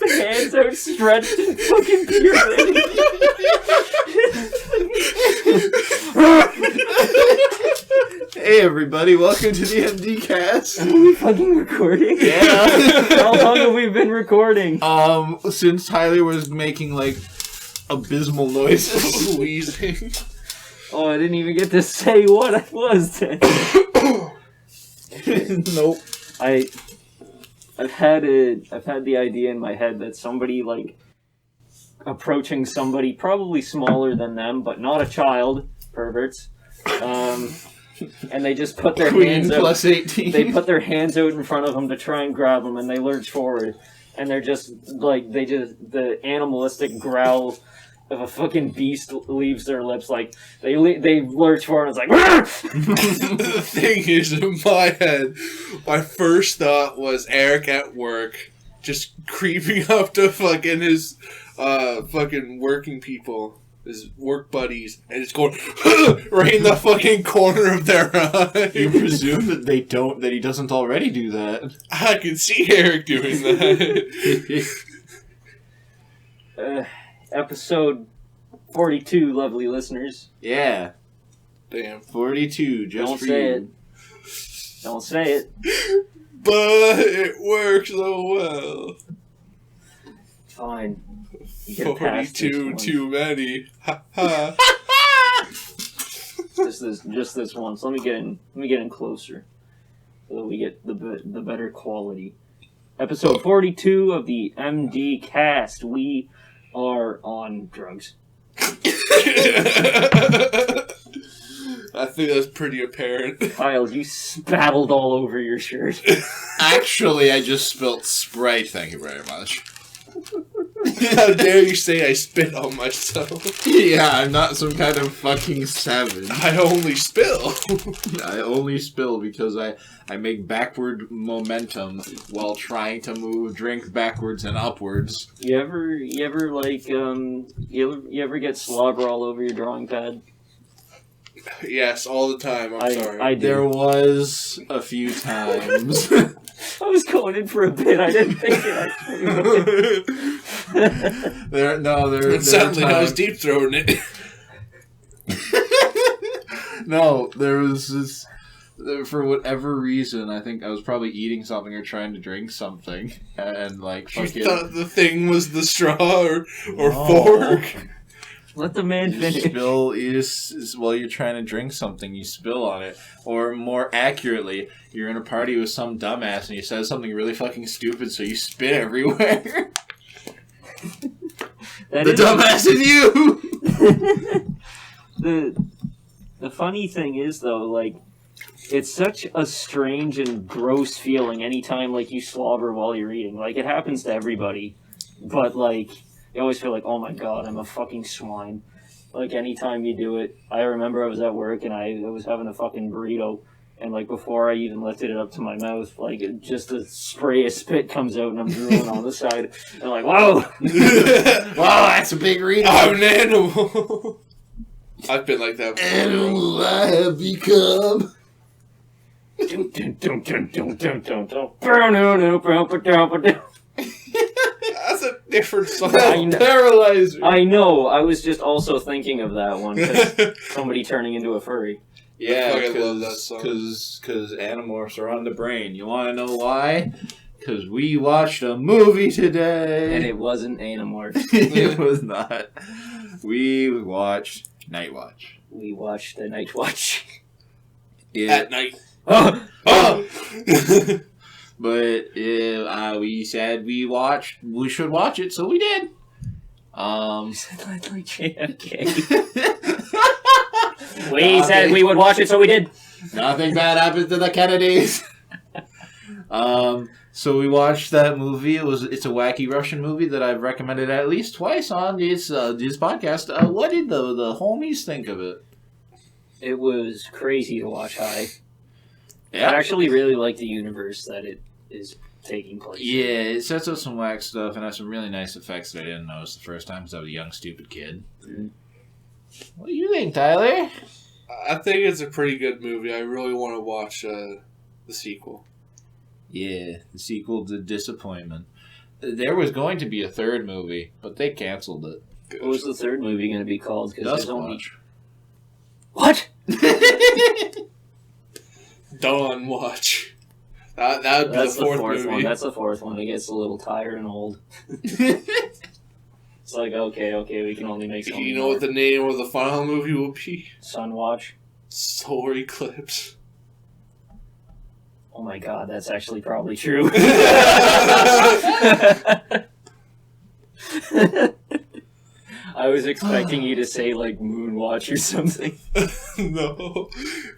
Hands are stretched in fucking pyramid. Hey everybody, welcome to the MD Cast. Are we fucking recording? Yeah. How long have we been recording? Since Tyler was making like abysmal noises. Wheezing. Oh, I didn't even get to say what I was then. Nope. I've had the idea in my head that somebody like approaching somebody probably smaller than them, but not a child, perverts. And they just put their hands out. Plus 18. They put their hands out in front of them to try and grab them, and they lurch forward, and they're just like the animalistic growl of a fucking beast leaves their lips. Like they lurch forward, and it's like. The thing is, in my head, my first thought was Eric at work, just creeping up to fucking his fucking working people. His work buddies, and it's going right in the fucking corner of their eye. You presume that he doesn't already do that. I can see Eric doing that. Episode 42, lovely listeners. Yeah. Damn. 42, just Don't for say you. it. Don't say it. But it works so well. Fine. You get past this 42 one. too many. Ha ha. Just this once. Let me get in closer, so that we get the better quality. Episode 42 of the MD Cast. We are on drugs. I think that's pretty apparent. Kyle, you spattled all over your shirt. Actually, I just spilt Sprite, thank you very much. How dare you say I spit on myself? Yeah, I'm not some kind of fucking savage. I only spill. I only spill because I make backward momentum while trying to move drink backwards and upwards. You ever like you ever get slobber all over your drawing pad? Yes, all the time. I'm sorry. I do. There was a few times. I was going in for a bit. I didn't think it actually would. And suddenly I was deep throating it. No, there was this. For whatever reason, I think I was probably eating something or trying to drink something, and like You fucking. thought the thing was the straw or fork. Let the man You finish. spill while you're trying to drink something, you spill on it. Or more accurately, you're in a party with some dumbass and he says something really fucking stupid, so you spit everywhere. The dumbass in you! The funny thing is though, like, it's such a strange and gross feeling anytime like you slobber while you're eating. Like, it happens to everybody, but like, you always feel like, oh my god, I'm a fucking swine. Like, anytime you do it. I remember I was at work and I was having a fucking burrito, and like, before I even lifted it up to my mouth, like, just a spray of spit comes out and I'm drooling on the side. And I'm like, whoa! Wow, that's a big burrito. I'm an animal. I've been like that before. Animal I have become. That's a different song. Paralyzer. I know. I was just also thinking of that one because somebody turning into a furry. Yeah, I fucking love that song. because Animorphs are on the brain. You want to know why? Because we watched a movie today. And it wasn't Animorph. It was not. We watched Night Watch. We watched the Night Watch. At night. Oh! Oh! But we said we should watch it, so we did. Like JFK. We said we would watch it, so we did. Nothing bad happened to the Kennedys. So we watched that movie. It's a wacky Russian movie that I've recommended at least twice on this podcast. What did the homies think of it? It was crazy to watch high. Yeah. I actually really like the universe that it is taking place. Yeah, it sets up some whack stuff and has some really nice effects that I didn't notice the first time because I was a young, stupid kid. Mm-hmm. What do you think, Tyler? I think it's a pretty good movie. I really want to watch the sequel. Yeah, the sequel to Disappointment. There was going to be a third movie, but they canceled it. Good. What was the third movie going to be called? Duskwatch. What? Dawn Watch. That would be That's the fourth movie. one. That's the fourth one. It gets a little tired and old. It's like, okay, we can only make so You know what the name of the final movie will be? Sunwatch. Solar Eclipse. Oh my god, that's actually probably true. I was expecting you to say, like, Moonwatch or something. No.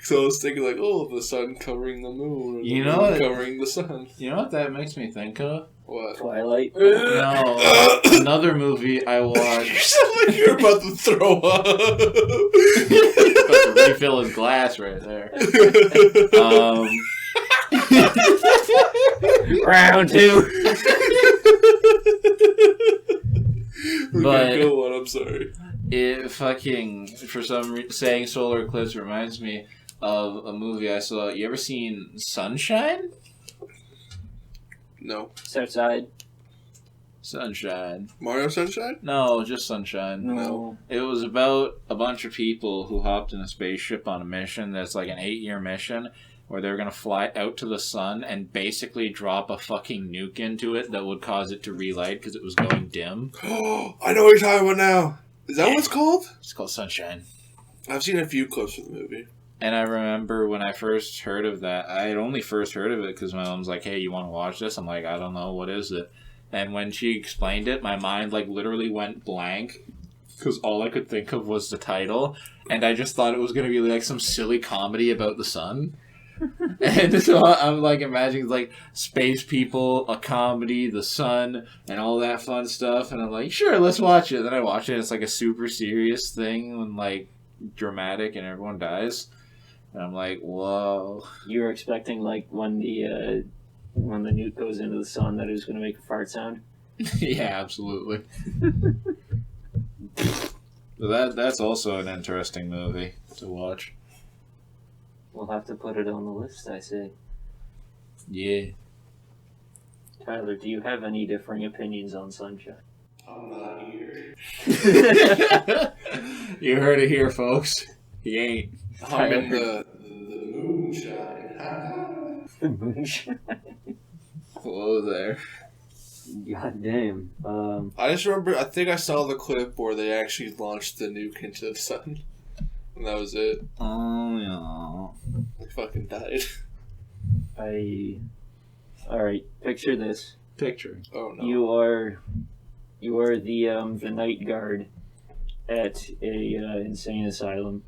So I was thinking, like, oh, the sun covering the moon. Or You the know moon what? covering the sun. You know what that makes me think of? What? Twilight. No, another movie I You watched. sound like you're about to throw up. About to refill his glass right there. Round two. But- Go on, I'm sorry. It fucking, for some saying Solar Eclipse reminds me of a movie I saw. You ever seen Sunshine? No. Southside. Sunshine. Mario Sunshine? No, just Sunshine. No. It was about a bunch of people who hopped in a spaceship on a mission that's like an 8-year mission where they were going to fly out to the sun and basically drop a fucking nuke into it that would cause it to relight because it was going dim. Oh, I know what you're talking about now. Is that what it's called? It's called Sunshine. I've seen a few clips of the movie. And I remember when I first heard of that, I had only first heard of it because my mom's like, hey, you want to watch this? I'm like, I don't know, what is it? And when she explained it, my mind like literally went blank because all I could think of was the title. And I just thought it was going to be like some silly comedy about the sun. And so I'm like imagining like space people, a comedy, the sun, and all that fun stuff. And I'm like, sure, let's watch it. Then I watch it. It's like a super serious thing and like dramatic and everyone dies. And I'm like, whoa. You were expecting, like, when the nuke goes into the sun, that it was going to make a fart sound? Yeah, absolutely. So that's also an interesting movie to watch. We'll have to put it on the list, I say. Yeah. Tyler, do you have any differing opinions on Sunshine? I'm not here. You heard it here, folks. He ain't. I'm in the moonshine. Moonshine. Whoa there. God damn. I just remember, I think I saw the clip where they actually launched the nuke into the sun. And that was it. Oh, yeah. I fucking died. Alright, picture this. Picture. Oh no. You are the night guard at a insane asylum,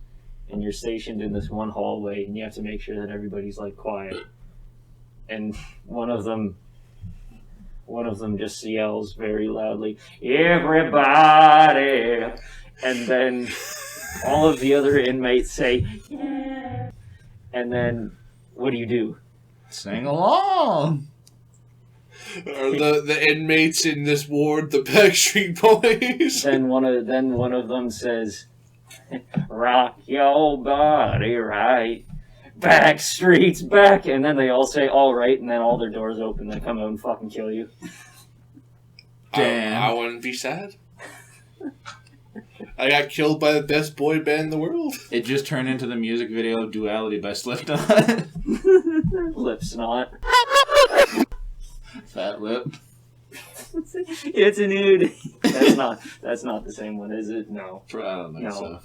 and you're stationed in this one hallway, and you have to make sure that everybody's like quiet. And one of them just yells very loudly, "Everybody!" And then all of the other inmates say, "Yeah." And then what do? Sing along. Are the inmates in this ward the Backstreet Boys? Then one of them says, "Rock your body right, back streets back," and then they all say, "All right," and then all their doors open. They come out and fucking kill you. Damn. I wouldn't be sad. I got killed by the best boy band in the world. It just turned into the music video of Duality by Slipknot. Lip snot. Fat lip. It's a nude. That's not the same one, is it? No, I don't think No. so.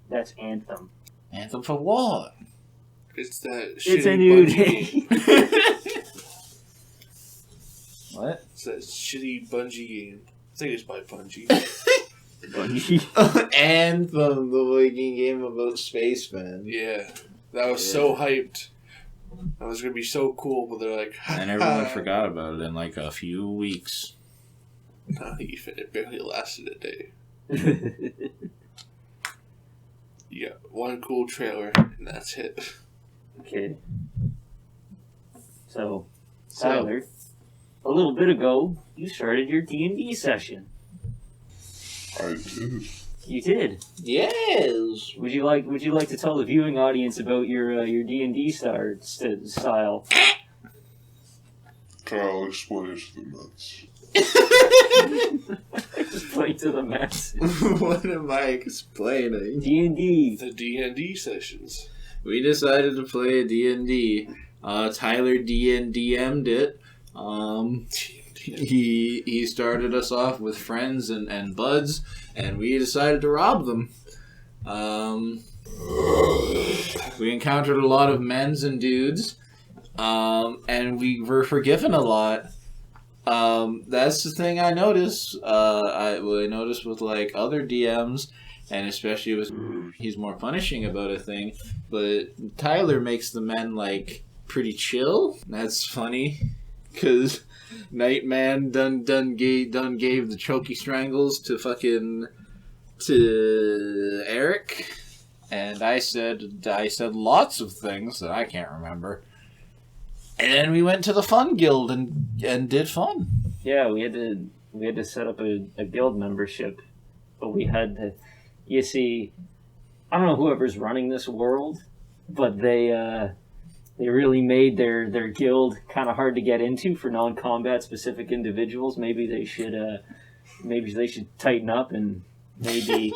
that's Anthem. Anthem for what? It's that It's a shitty nude. Bungie game. What? It's that shitty Bungie game. I think it's by Bungie. Anthem, the Viking game about spacemen. Yeah. That was so hyped. That was going to be so cool, but they're like... And everyone forgot about it in like a few weeks. Not even. It barely lasted a day. You got one cool trailer, and that's it. Okay. So, Tyler, a little bit ago, you started your D&D session. I do. You did. Yes. Would you like to tell the viewing audience about your D&D style? Kyle, explain it to the nuts. Just play to the max. What am I explaining? D&D. The D&D sessions. We decided to play a D&D. Tyler DM'd it. He started us off with friends and buds, and we decided to rob them. We encountered a lot of men's and dudes, and we were forgiven a lot. That's the thing I noticed. I noticed with like other DMs, and especially with he's more punishing about a thing. But Tyler makes the men like pretty chill. That's funny, cause Nightman done gave the choky strangles to Eric, and I said lots of things that I can't remember. And then we went to the fun guild and did fun. Yeah, we had to set up a guild membership, but we had to. You see, I don't know whoever's running this world, but they really made their guild kind of hard to get into for non-combat specific individuals. Maybe they should tighten up and maybe.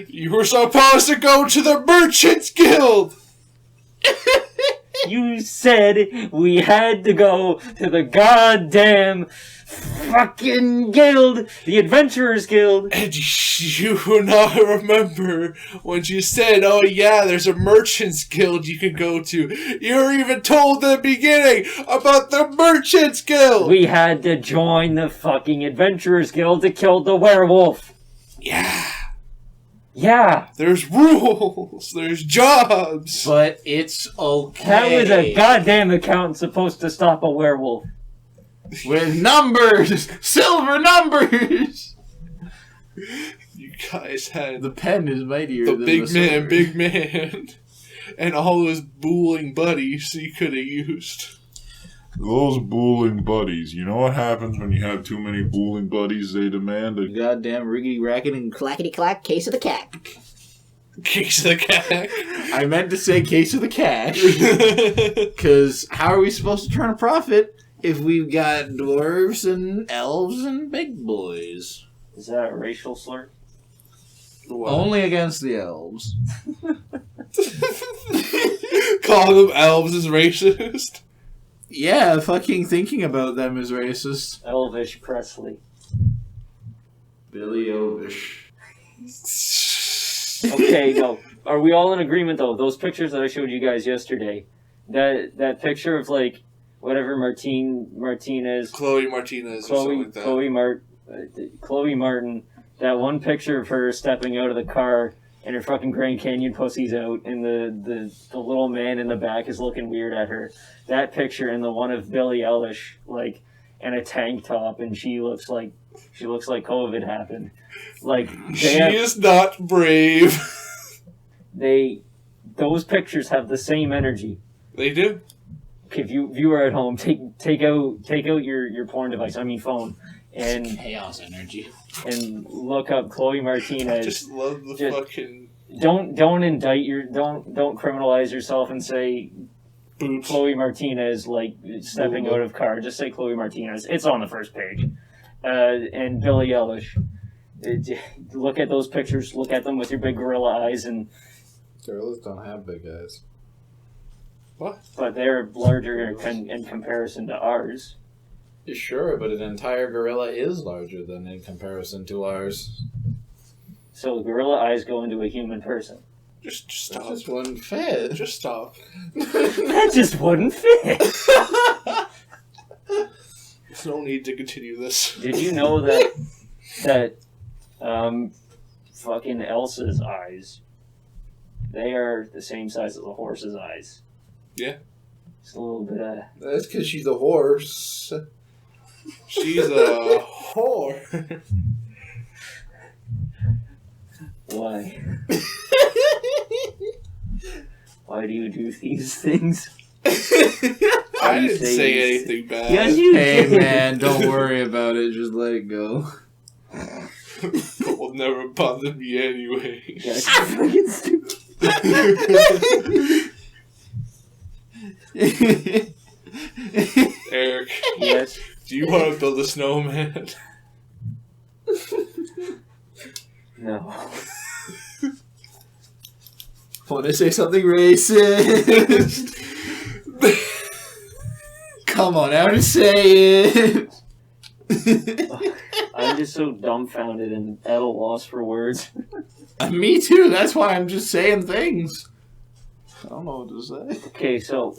You were supposed to go to the Merchants Guild! You said we had to go to the goddamn fucking guild, the Adventurers Guild. And you will not remember when you said, oh yeah, there's a Merchants Guild you can go to. You were even told in the beginning about the Merchants Guild! We had to join the fucking Adventurers Guild to kill the werewolf. Yeah. Yeah. There's rules. There's jobs. But it's okay. How is a goddamn accountant supposed to stop a werewolf? With numbers! Silver numbers! You guys had The pen is mightier the than big man, and all those booling buddies you could have used. Those booling buddies. You know what happens when you have too many booling buddies? They demand a Goddamn riggedy racket and Clackety clack, case of the cat. Case of the cat. I meant to say case of the cash. Because how are we supposed to turn a profit if we've got dwarves and elves and big boys? Is that a racial slur? Only against the elves. Calling them elves is racist. Yeah, fucking thinking about them is racist. Elvish Presley. Billy Ovish. Okay, no. Are we all in agreement though? Those pictures that I showed you guys yesterday, that picture of like whatever Martinez, Chloe Martinez or something like that. Chloe Martin. That one picture of her stepping out of the car and her fucking Grand Canyon pussy's out, and the little man in the back is looking weird at her. That picture and the one of Billie Eilish, like, in a tank top, and she looks like COVID happened. Like, She is not brave. Those pictures have the same energy. They do. If you are at home, take out your porn device, I mean phone, and Chaos energy. and look up Chloe Martinez. I just love the fucking Don't criminalize yourself and say boots. Chloe Martinez like stepping out of car. Just say Chloe Martinez. It's on the first page. And Billie Eilish. Look at those pictures. Look at them with your big gorilla eyes, and Gorillas don't have big eyes. What? but they're larger in comparison to ours. Sure, but an entire gorilla is larger than in comparison to ours. So gorilla eyes go into a human person. Just stop. That just wouldn't fit. Just stop. That just wouldn't fit. There's no need to continue this. Did you know that fucking Elsa's eyes, they are the same size as a horse's eyes? Yeah. Just a little bit of... That's because she's a horse. She's a whore. Why? Why do you do these things? I didn't say anything bad. Yes, you Hey did. man, don't worry about it. Just let it go. It will never bother me anyway. That's fucking stupid. Eric, Yes. do you want to build a snowman? No. Want to say something racist? Come on, now to say it. I'm just so dumbfounded and at a loss for words. Me too. That's why I'm just saying things. I don't know what to say. Okay, so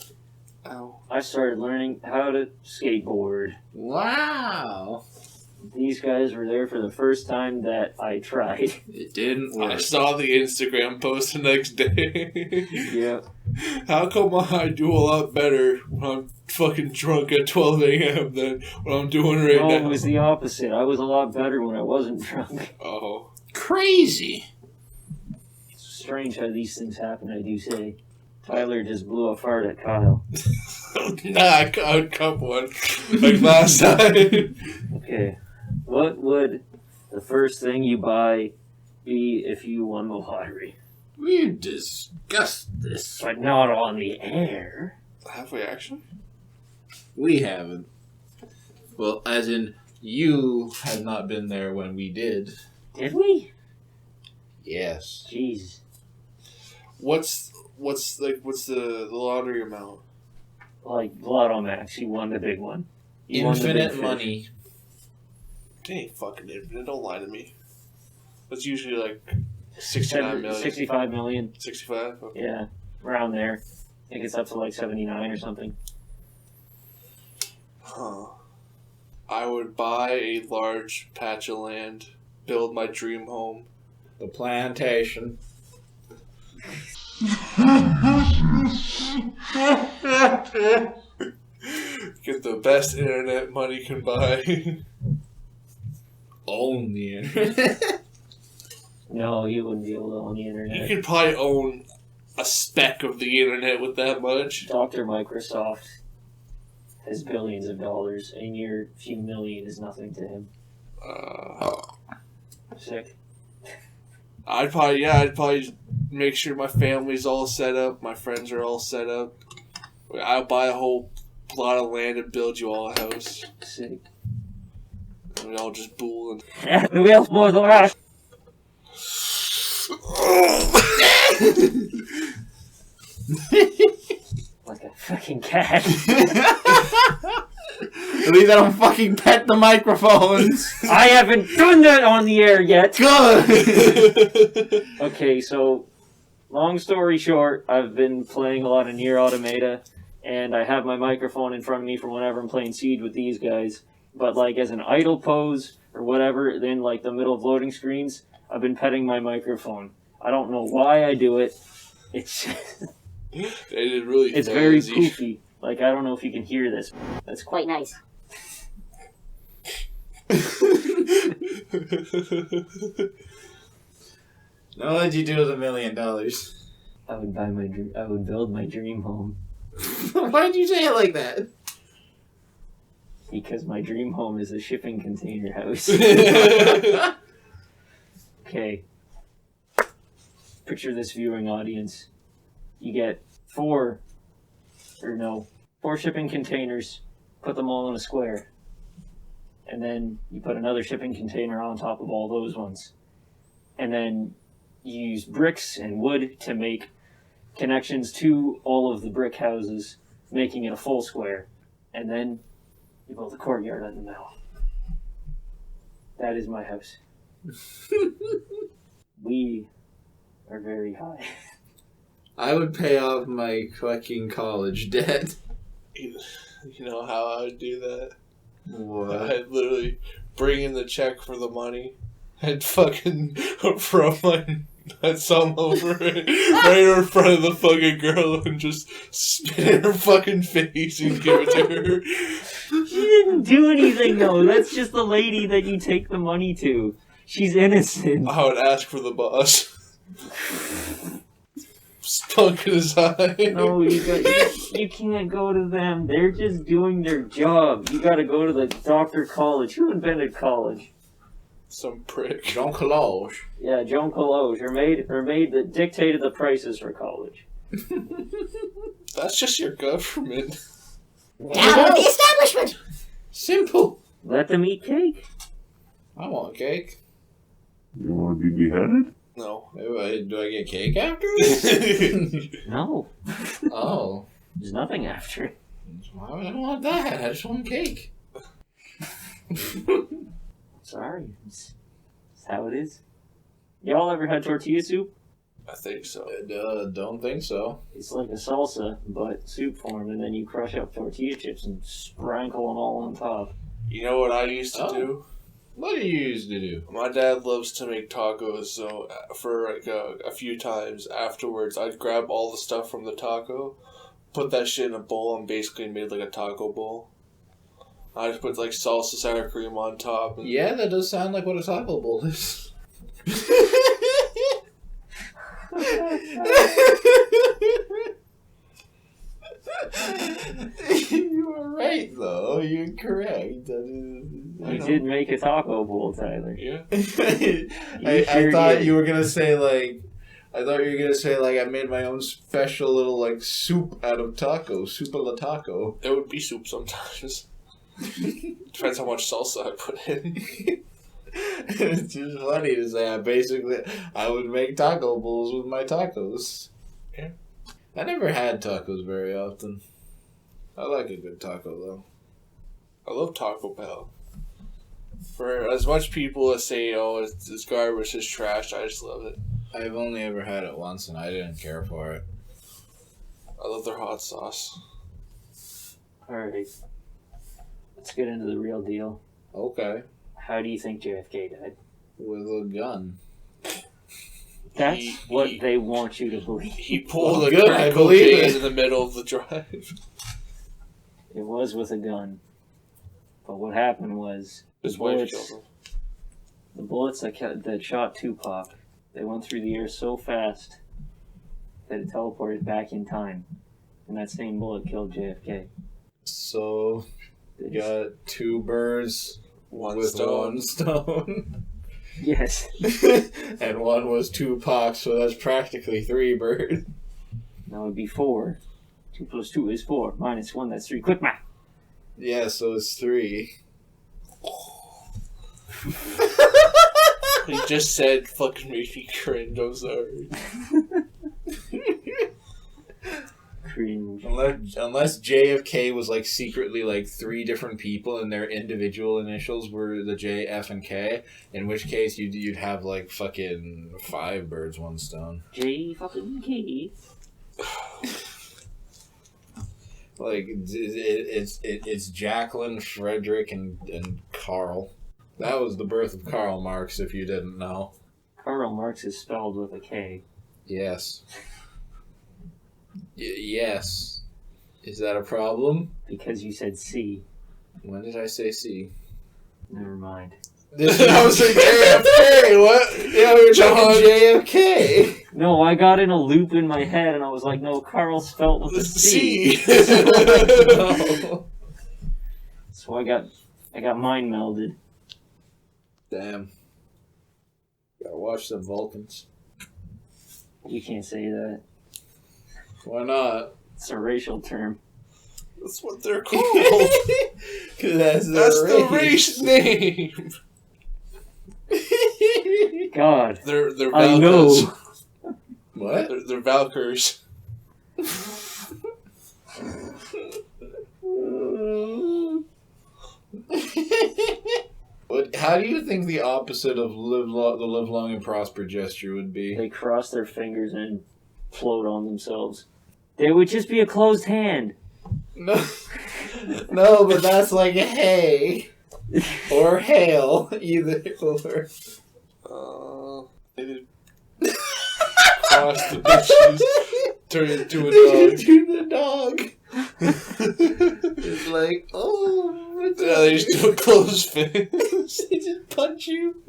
Ow. I started learning how to skateboard. Wow. These guys were there for the first time that I tried. It didn't work. I saw the Instagram post the next day. Yeah. How come I do a lot better when I'm fucking drunk at 12 a.m. than what I'm doing right No, now? it was the opposite. I was a lot better when I wasn't drunk. Oh. Crazy. It's strange how these things happen, I do say. Tyler just blew a fart at Kyle. Nah, I cut one. Like last time. Okay. What would the first thing you buy be if you won the lottery? We discussed this. But not on the air. Have we actually? We haven't. Well, as in, you have not been there when we did. Did we? Yes. Jeez. What's the lottery amount? Like Lotto Max, you won the big one. You won the big Infinite fish. money. It ain't fucking infinite. Don't lie to me. That's usually like 69 million. 65 million. 65? Okay. Yeah, around there. I think it's up to like 79 or something. Huh. I would buy a large patch of land, build my dream home. The plantation. Get the best internet money can buy. Own the internet. No, you wouldn't be able to own the You internet. could probably own a speck of the internet with that much. Dr. Microsoft has billions of dollars, and your few million is nothing to him. Sick. I'd probably make sure my family's all set up, my friends are all set up. I'll buy a whole plot of land and build you all a house. Sick. And we all just bool and Who else more than that? Like a fucking cat. At least I don't fucking pet the microphones. I haven't done that on the air yet. Good. Okay, so long story short, I've been playing a lot of Nier Automata, and I have my microphone in front of me for whenever I'm playing Siege with these guys. But like as an idle pose or whatever, then like the middle of loading screens, I've been petting my microphone. I don't know why I do it. It's it really it's very poofy. Like I don't know if you can hear this. That's quite nice. Now what'd you do with $1 million? I would buy my dream. I would build my dream home Why'd you say it like that? because my dream home is a shipping container house. Okay. Picture this viewing audience. You get four shipping containers, put them all in a square. And then you put another shipping container on top of all those ones. And then you use bricks and wood to make connections to all of the brick houses, making it a full square. And then you build a courtyard in the middle. That is my house. We are very high. I would pay off my fucking college debt. You know how I would do that? What? I'd literally bring in the check for the money and fucking throw my nuts all over it right in front of the fucking girl and just spit in her fucking face and give it to her. She didn't do anything though. That's just the lady that you take the money to. She's innocent. I would ask for the boss. stunk in his eye. No, you can't go to them. They're just doing their job. You gotta go to the doctor college. Who invented college? Some prick. Jean Collage. Yeah, Joan Collage. Her maid that dictated the prices for college. That's just your government. Down with the establishment! Simple. Let them eat cake. I want cake. You want to be beheaded? No. Do I get cake after this? No, Oh. there's nothing after it. Why would I want that? I just want cake. Sorry, it's how it is. Y'all ever had tortilla soup? I think so. Don't think so. It's like a salsa, but soup form, and then you crush up tortilla chips and sprinkle them all on top. You know what I used to Oh. do? What do you used to do? My dad loves to make tacos, so for like a few times afterwards, I'd grab all the stuff from the taco, put that shit in a bowl, and basically made like a taco bowl. I just put like salsa, sour cream on top. And Yeah, that does sound like what a taco bowl is. You are right, though. You're correct. You did make a taco bowl, Tyler. Yeah. I thought you were gonna say like. I thought you were gonna say like I made my own special little like soup out of taco, soup a la taco. It would be soup sometimes. Depends how much salsa I put in. It's just funny to say. I would make taco bowls with my tacos. Yeah. I never had tacos very often. I like a good taco though. I love Taco Bell. For as much people as say, oh, it's garbage, it's trash, I just love it. I've only ever had it once and I didn't care for it. I love their hot sauce. Alright. Let's get into the real deal. Okay. How do you think JFK died? With a gun. That's what they want you to believe. He pulled Well, a good, crack I believe cocaine it. in the middle of the drive. It was with a gun. But what happened was His wife killed him. the bullets that shot Tupac, they went through the air so fast that it teleported back in time. And that same bullet killed JFK. So, you got two birds One with stone. one stone. Yes. And one was Tupac, so that's practically three birds. That would be 4. 2 plus 2 is 4. Minus 1, that's 3. Quick math! Yeah, so it's three. He just said fucking made me cringe, I'm sorry. Cringe. Unless JFK was like secretly like 3 different people and their individual initials were the J, F, and K, in which case you'd have like fucking 5 birds, 1 stone. J fucking K. Like it's Jacqueline, Frederick, and Carl. That was the birth of Karl Marx, if you didn't know. Karl Marx is spelled with a K. Yes. Yes. Is that a problem? Because you said C. When did I say C? Never mind. I was like JFK. What? Yeah, we were talking JFK. No, I got in a loop in my head and I was like, no, Carl spelled with a C. No. So I got mind melded. Damn. Gotta watch the Vulcans. You can't say that. Why not? It's a racial term. That's what they're called. That's That's the race name. God. They're I Valkas. know. What? They're Valkers. What? How do you think the opposite of the live long and prosper gesture would be? They cross their fingers and float on themselves. They would just be a closed hand. No, no, but that's like a hey or hail, either or. They did cross the bitches, turn into a dog. To the dog. It's like, oh, they just do a closed fist. they just punch you.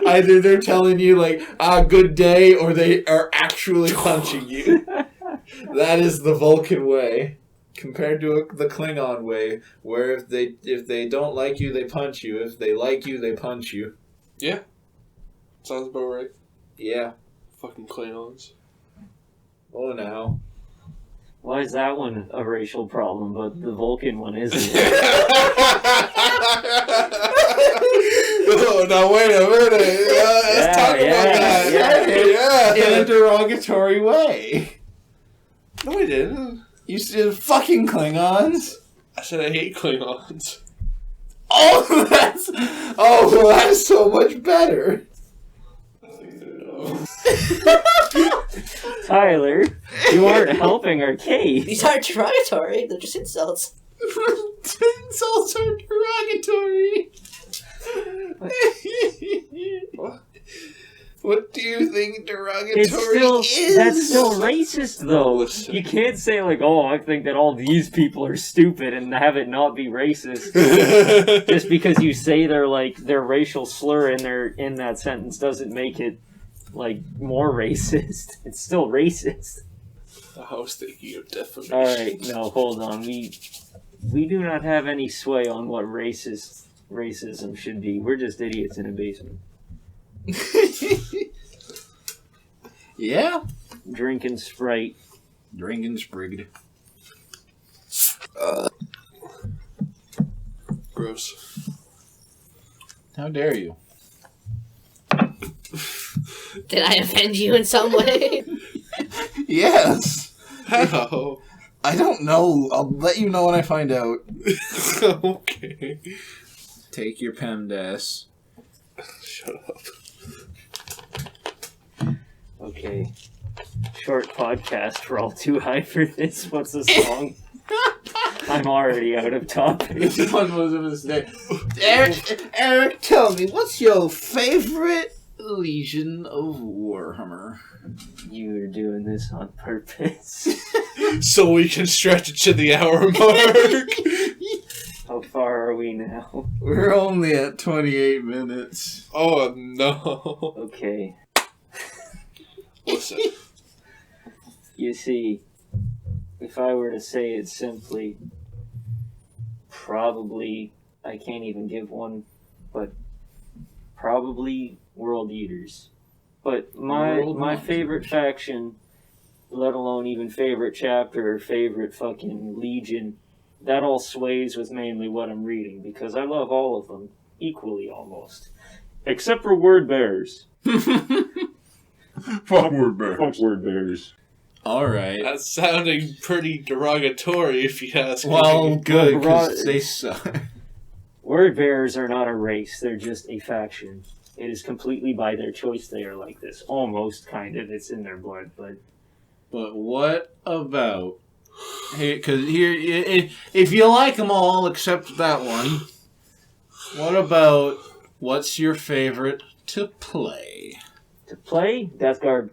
Either they're telling you like, good day, or they are actually punching you. That is the Vulcan way, compared to the Klingon way, where if they don't like you, they punch you. If they like you, they punch you. Yeah. Sounds about right. Yeah. Fucking Klingons. Oh, now. Why is that one a racial problem, but the Vulcan one isn't? Oh, now wait a minute. Let's talk about that. In a derogatory way. No, I didn't. You said fucking Klingons. I said I hate Klingons. Oh, that's so much better. Tyler, you aren't helping our case. These aren't derogatory, they're just insults. Insults are derogatory. What do you think derogatory is? That's still racist, though. Listen. You can't say, like, oh, I think that all these people are stupid and have it not be racist. Just because you say their racial slur in that sentence doesn't make it, like, more racist. It's still racist. I was thinking of defamation. Alright, no, hold on. We do not have any sway on what racism should be. We're just idiots in a basement. Yeah. Drinking Sprite. Drinking sprigged. Gross. How dare you? Did I offend you in some way? Yes. How? I don't know. I'll let you know when I find out. Okay. Take your PEMDAS. Shut up. Okay. Short podcast. We're all too high for this. What's the song? I'm already out of topic. This one was a mistake. Eric, tell me, what's your favorite Legion of Warhammer? You're doing this on purpose. So we can stretch it to the hour mark. How far are we now? We're only at 28 minutes. Oh no. Okay. Listen. You see, if I were to say it simply, probably, I can't even give one, but probably World Eaters. But my favorite faction, let alone even favorite chapter or favorite fucking Legion, that all sways with mainly what I'm reading, because I love all of them equally almost. Except for Word Bearers. Fuck word bears. Fuck Word Bearers. Alright. That's sounding pretty derogatory if you ask Well, me. good, because they suck. Word Bearers are not a race, they're just a faction. It is completely by their choice they are like this. Almost, kind of. It's in their blood, but... But what about... Because here, if you like them all except that one, what about what's your favorite to play? To play, Death Guard.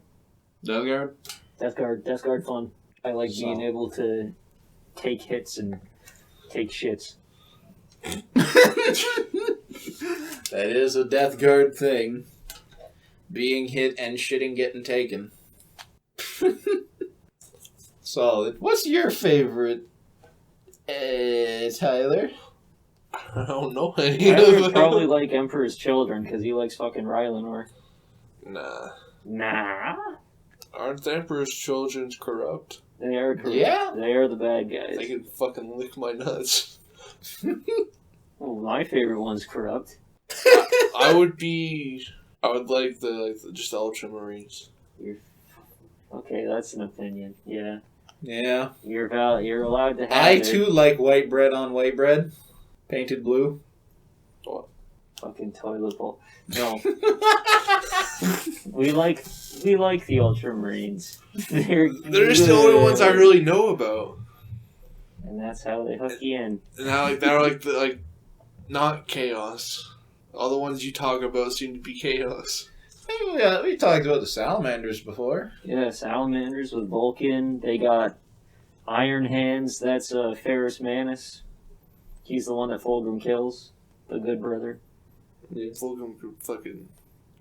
Death Guard? Death Guard fun. I like So- being able to take hits and take shits. That is a Death Guard thing. Being hit and shitting getting taken. Solid. What's your favorite, Tyler? I don't know any I of would them. probably like Emperor's Children, because he likes fucking Rylanor. Nah. Nah. Aren't the Emperor's children corrupt? They are corrupt. Yeah. They are the bad guys. They can fucking lick my nuts. Well, my favorite one's corrupt. I would like just the Ultramarines. Okay, that's an opinion. Yeah. Yeah. You're allowed to have I it. too like white bread on white bread. Painted blue. What? Fucking toilet bowl. No. we like the Ultramarines. They're just the only ones I really know about. And that's how they hook you in. And how they're not chaos. All the ones you talk about seem to be chaos. Yeah, we talked about the salamanders before. Yeah, salamanders with Vulcan. They got Iron Hands, that's Ferris Manus. He's the one that Fulgrim kills, the good brother. Yeah, Fulgrim could fucking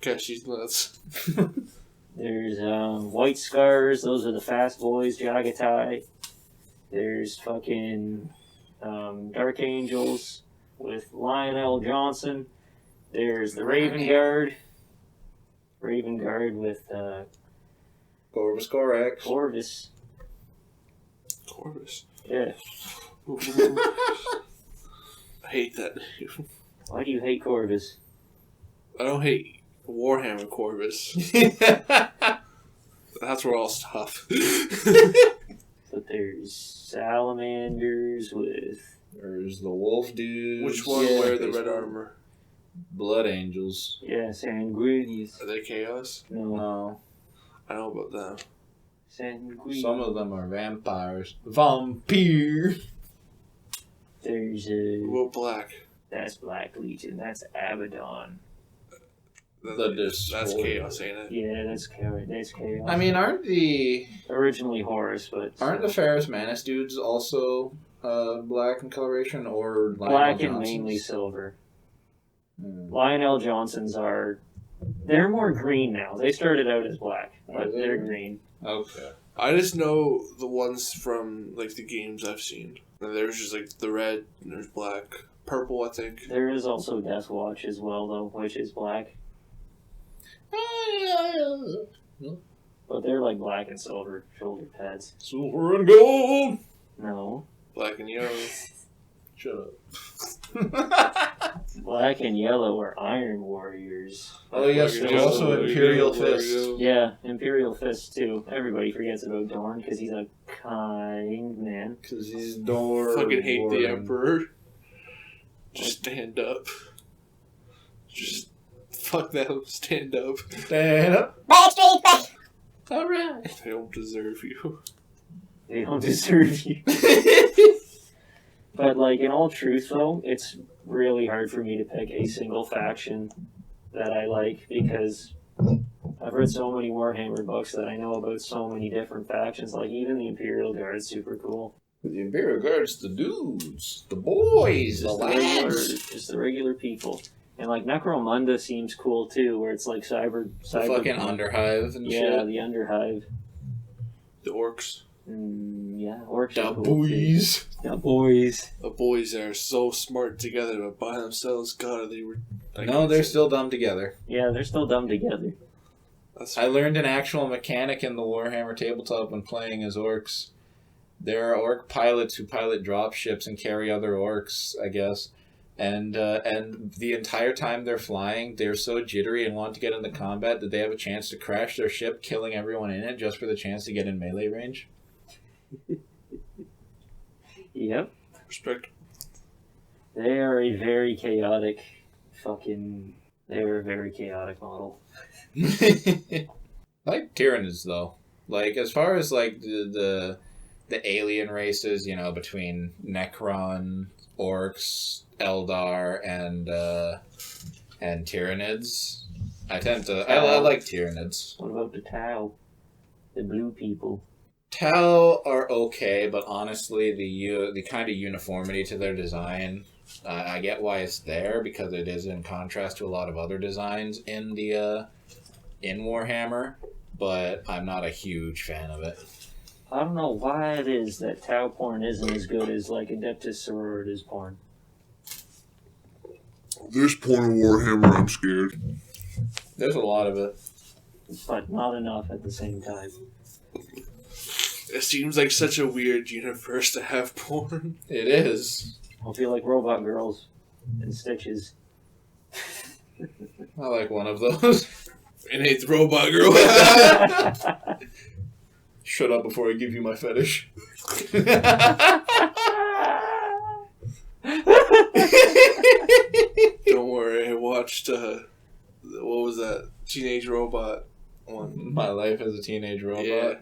catch these nuts. There's White Scars, those are the fast boys, Jagatai. There's fucking Dark Angels with Lionel Johnson. There's the Raven Guard. Raven Guard with Corvus Corax. Corvus. Corvus. Yeah. I hate that name. Why do you hate Corvus? I don't hate Warhammer Corvus. That's where I'll stop. But there's Salamanders with... There's the wolf dudes. Which one Yeah, wear the red armor? Blood angels. Yeah, Sanguinius. Are they Chaos? No, No. I know about them. Sanguinius. Some of them are vampires. Vampire. There's What black? that's Black Legion. That's Abaddon. That's Chaos, ain't it? Yeah, that's chaos. I mean, aren't the Originally Horus, but Ferris Manus dudes also black in coloration or Lionel black and Johnsons? mainly silver. Hmm. Lionel Johnsons they're more green now. They started out as black, Are but they? they're green. Okay. I just know the ones from like the games I've seen. And there's just like the red and there's black. Purple, I think. There is also Death Watch as well, though, which is black. But they're like black and silver shoulder pads. Silver and gold. No. Black and yellow. Shut up. Black and yellow are Iron Warriors. Oh yes, Black and there's also yellow, Imperial black and Fist. yellow. Yeah, Imperial Fist too. Everybody forgets about Dorn because he's a kind man. Because he's door. Fucking hate the Emperor. Just stand up. Just fuck them. Stand up. Stand up. Alright. They don't deserve you. They don't deserve you. But like in all truth, though, it's really hard for me to pick a single faction that I like because I've read so many Warhammer books that I know about so many different factions. Like even the Imperial Guard's super cool. The Imperial Guard's the dudes, the boys, the lads. Just the regular people. And like Necromunda seems cool too, where it's like cyber The fucking Underhive and yeah, shit. the Underhive. The orcs. Yeah, orcs The are cool boys. too. The boys. The boys are so smart together, but by themselves, God, they were. No, they're still dumb together. Yeah, they're still dumb together. That's I learned an actual mechanic in the Warhammer tabletop when playing as orcs. There are orc pilots who pilot drop ships and carry other orcs, I guess. And the entire time they're flying, they're so jittery and want to get into combat that they have a chance to crash their ship, killing everyone in it just for the chance to get in melee range. Yep. respect. They are a very chaotic they're a very chaotic model. Like Tyranids, though. Like, as far as, like, the alien races, you know, between Necron, Orcs, Eldar, and Tyranids, I like Tyranids. What about the Tau? The blue people. Tau are okay, but honestly, the kind of uniformity to their design, I get why it's there, because it is in contrast to a lot of other designs in Warhammer, but I'm not a huge fan of it. I don't know why it is that Tau porn isn't as good as like Adeptus Sororitas porn. This point of Warhammer, I'm scared. There's a lot of it. But not enough at the same time. It seems like such a weird universe to have porn. It is. I feel like Robot Girls and Stitches. I like one of those. And it's Robot Girl. Shut up before I give you my fetish. Don't worry, I watched, what was that? Teenage Robot one. My life as a teenage robot. Yeah.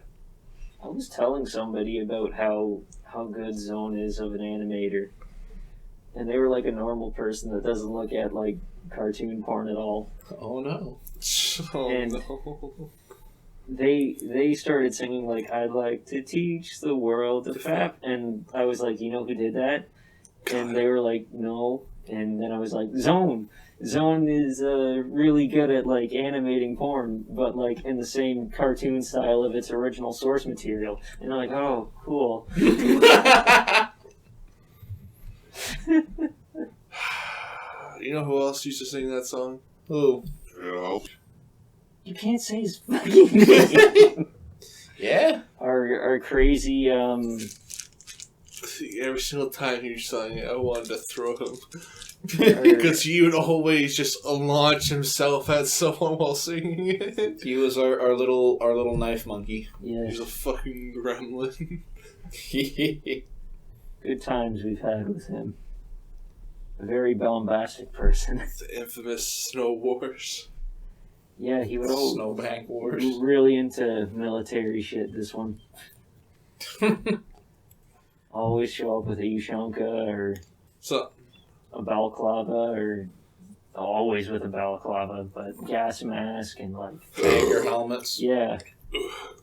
I was telling somebody about how good Zone is of an animator. And they were like a normal person that doesn't look at like cartoon porn at all. Oh no. Oh And- no. they started singing like "I'd like to teach the world to fap," and I was like, you know who did that? And they were like, no. And then I was like, Zone. Zone is really good at like animating porn, but like in the same cartoon style of its original source material. And they're like, oh, cool. You know who else used to sing that song? Who? Yeah. You can't say his fucking name. Yeah? Our crazy Every single time he sang it, I wanted to throw him. Because he would always just launch himself at someone while singing it. He was our little knife monkey. yeah, He's a fucking gremlin. good times we've had with him. A very bombastic person. The infamous Snow Wars. Yeah, he would Snowbank Wars. really into military shit, this one. Always show up with a Ushanka or So, a balaclava, or always with a balaclava, but gas mask and like, Tiger helmets. yeah,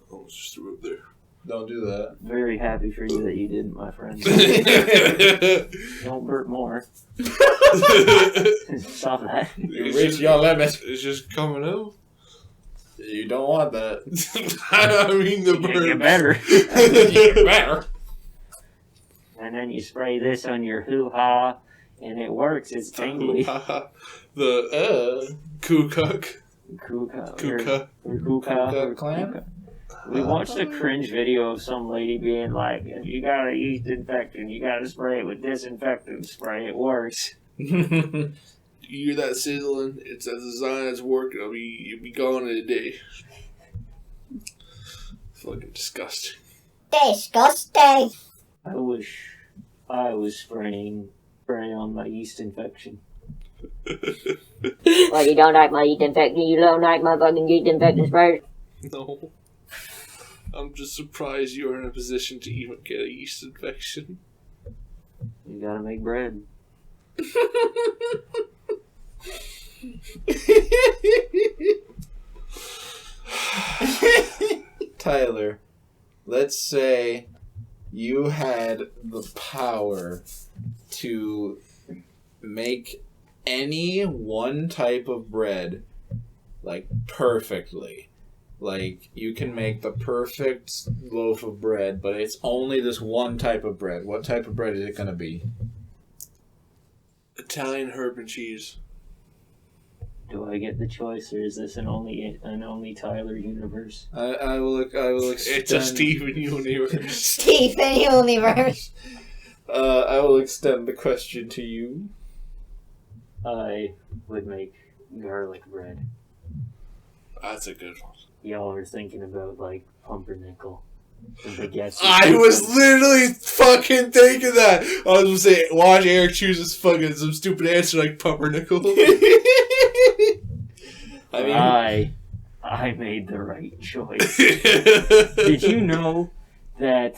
almost just threw it there. Don't do that. very happy for you that you didn't, my friend. Don't burp more. Stop that. You It's reach just- your limit. It's just coming out. You don't want that. I mean the You bird. better. You better. And then you spray this on your hoo-ha, and it works. It's tingly. The Kukuk. Kuka. Kuka. Or Kuka. Kuka clan? Kuka. We watched a cringe video of some lady being like, if you got a yeast infection, you gotta spray it with disinfectant spray. It works. You hear that sizzling? It's a design that's working. You'll be gone in a day. Fucking disgusting. Disgusting. I wish I was spraying spray on my yeast infection. Well, you don't like my yeast infection. You don't like my fucking yeast infection spray. No. I'm just surprised you're in a position to even get a yeast infection. You gotta make bread. Tyler, let's say you had the power to make any one type of bread, like, perfectly. Like, you can make the perfect loaf of bread, but it's only this one type of bread. What type of bread is it going to be? Italian herb and cheese. Do I get the choice, or is this an only Tyler universe? I will extend... It's a Steven universe. Stephen Universe. I will extend the question to you. I would make garlic bread. That's a good one. Y'all are thinking about like pumpernickel. And baguettes. I was literally fucking thinking that. I was gonna say, watch Eric chooses fucking some stupid answer like pumpernickel. I I made the right choice. Did you know that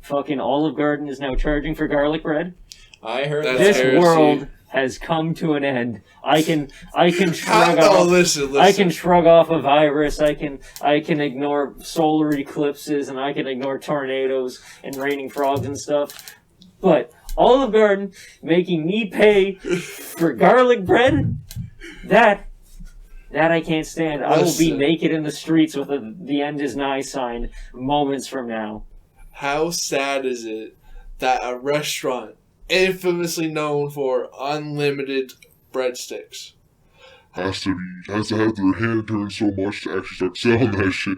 fucking Olive Garden is now charging for garlic bread? I heard That's that. This heresy. world has come to an end. I can shrug Oh, off. listen. I can shrug off a virus. I can ignore solar eclipses, and I can ignore tornadoes and raining frogs and stuff. But Olive Garden making me pay for garlic bread, that I can't stand. I will be Listen. naked in the streets with the end is nigh sign moments from now. How sad is it that a restaurant infamously known for unlimited breadsticks Has to have their hand turned so much to actually start selling that shit.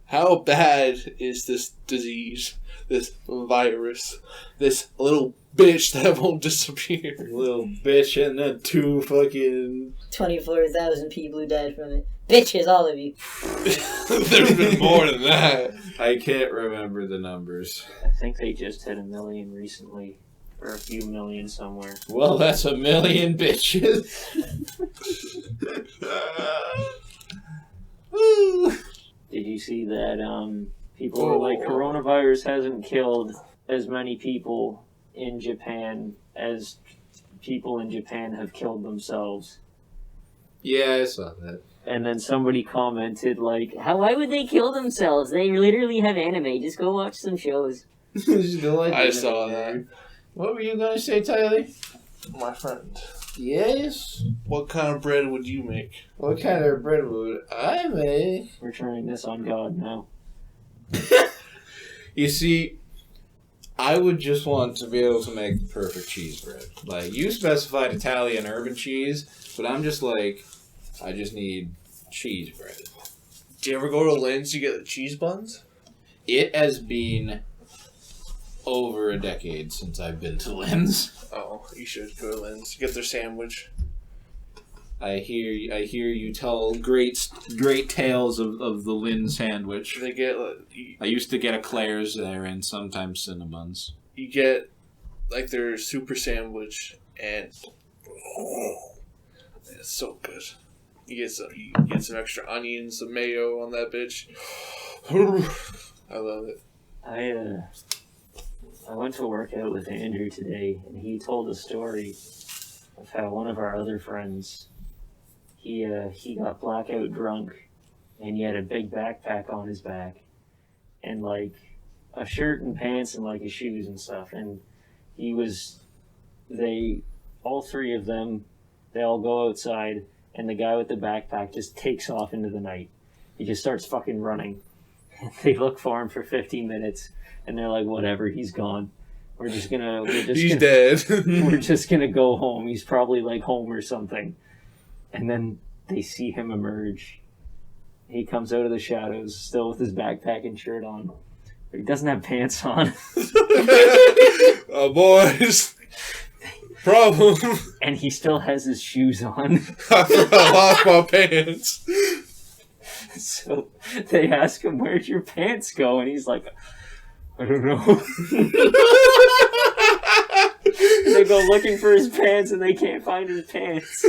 How bad is this disease, this virus, this little bitch that won't disappear? Little bitch and then 2 fucking... 24,000 people who died from it. Bitches, all of you. There's been more than that. I can't remember the numbers. I think they just hit 1 million recently, or a few million somewhere. Well, that's 1 million bitches. Did you see that people were like, coronavirus hasn't killed as many people in Japan as people in Japan have killed themselves? Yeah, I saw that. And then somebody commented like, why would they kill themselves? They literally have anime. Just go watch some shows. I saw that. What were you going to say, Tyler? My friend. Yes? What kind of bread would you make? What kind of bread would I make? We're turning this on God now. You see, I would just want to be able to make perfect cheese bread. Like, you specified Italian urban cheese, but I'm just like, I just need cheese bread. Do you ever go to Lynn's to get the cheese buns? It has been over a decade since I've been to Lynn's. Oh, you should go to Lynn's. Get their sandwich. I hear you tell great tales of the Lynn sandwich. They get I used to get eclairs there and sometimes Cinnabons. you get like their super sandwich, and it's so good. You get some extra onions, some mayo on that bitch. I love it. I went to work out with Andrew today, and he told a story of how one of our other friends, he got blackout drunk, and he had a big backpack on his back, and like a shirt and pants and like his shoes and stuff, and all three of them, they all go outside, and the guy with the backpack just takes off into the night. He just starts fucking running. They look for him for 15 minutes, and they're like, whatever, he's gone. He's dead. We're just gonna go home. He's probably like home or something. And then they see him emerge. He comes out of the shadows, still with his backpack and shirt on. But he doesn't have pants on. Oh, boys. Problem. And he still has his shoes on. I lost my pants. So they ask him, where'd your pants go? And he's like, I don't know. They go looking for his pants and they can't find his pants.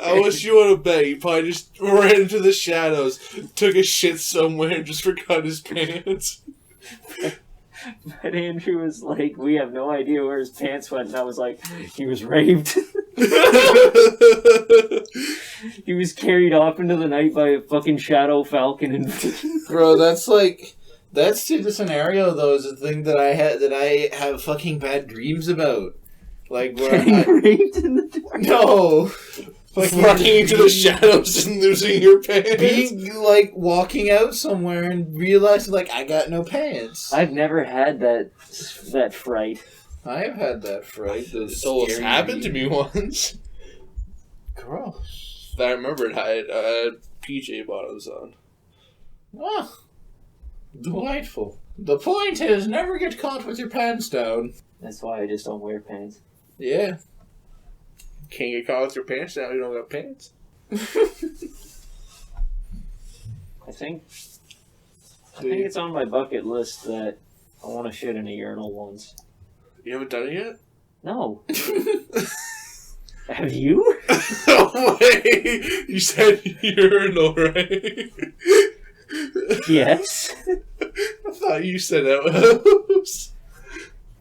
I wish you would have bet. He probably just ran into the shadows, took a shit somewhere, and just forgot his pants. But Andrew was like, we have no idea where his pants went. And I was like, he was raped. He was carried off into the night by a fucking shadow falcon. And Bro, that's the scenario though, is the thing that I have fucking bad dreams about. Like where getting raped in the dark. No. Running into the shadows and losing your pants. Being like walking out somewhere and realizing like I got no pants. I've never had that fright. I have had that fright. So it's happened to me once. Gross. I remember it had PJ bottoms on. Oh, delightful. The point is, never get caught with your pants down. That's why I just don't wear pants. Yeah. Can't get caught with your pants down. You don't got pants. I think it's on my bucket list that I want to shit in a urinal once. You haven't done it yet? No. Have you? Oh, wait. You said urinal, right? Yes. I thought you said outhouse.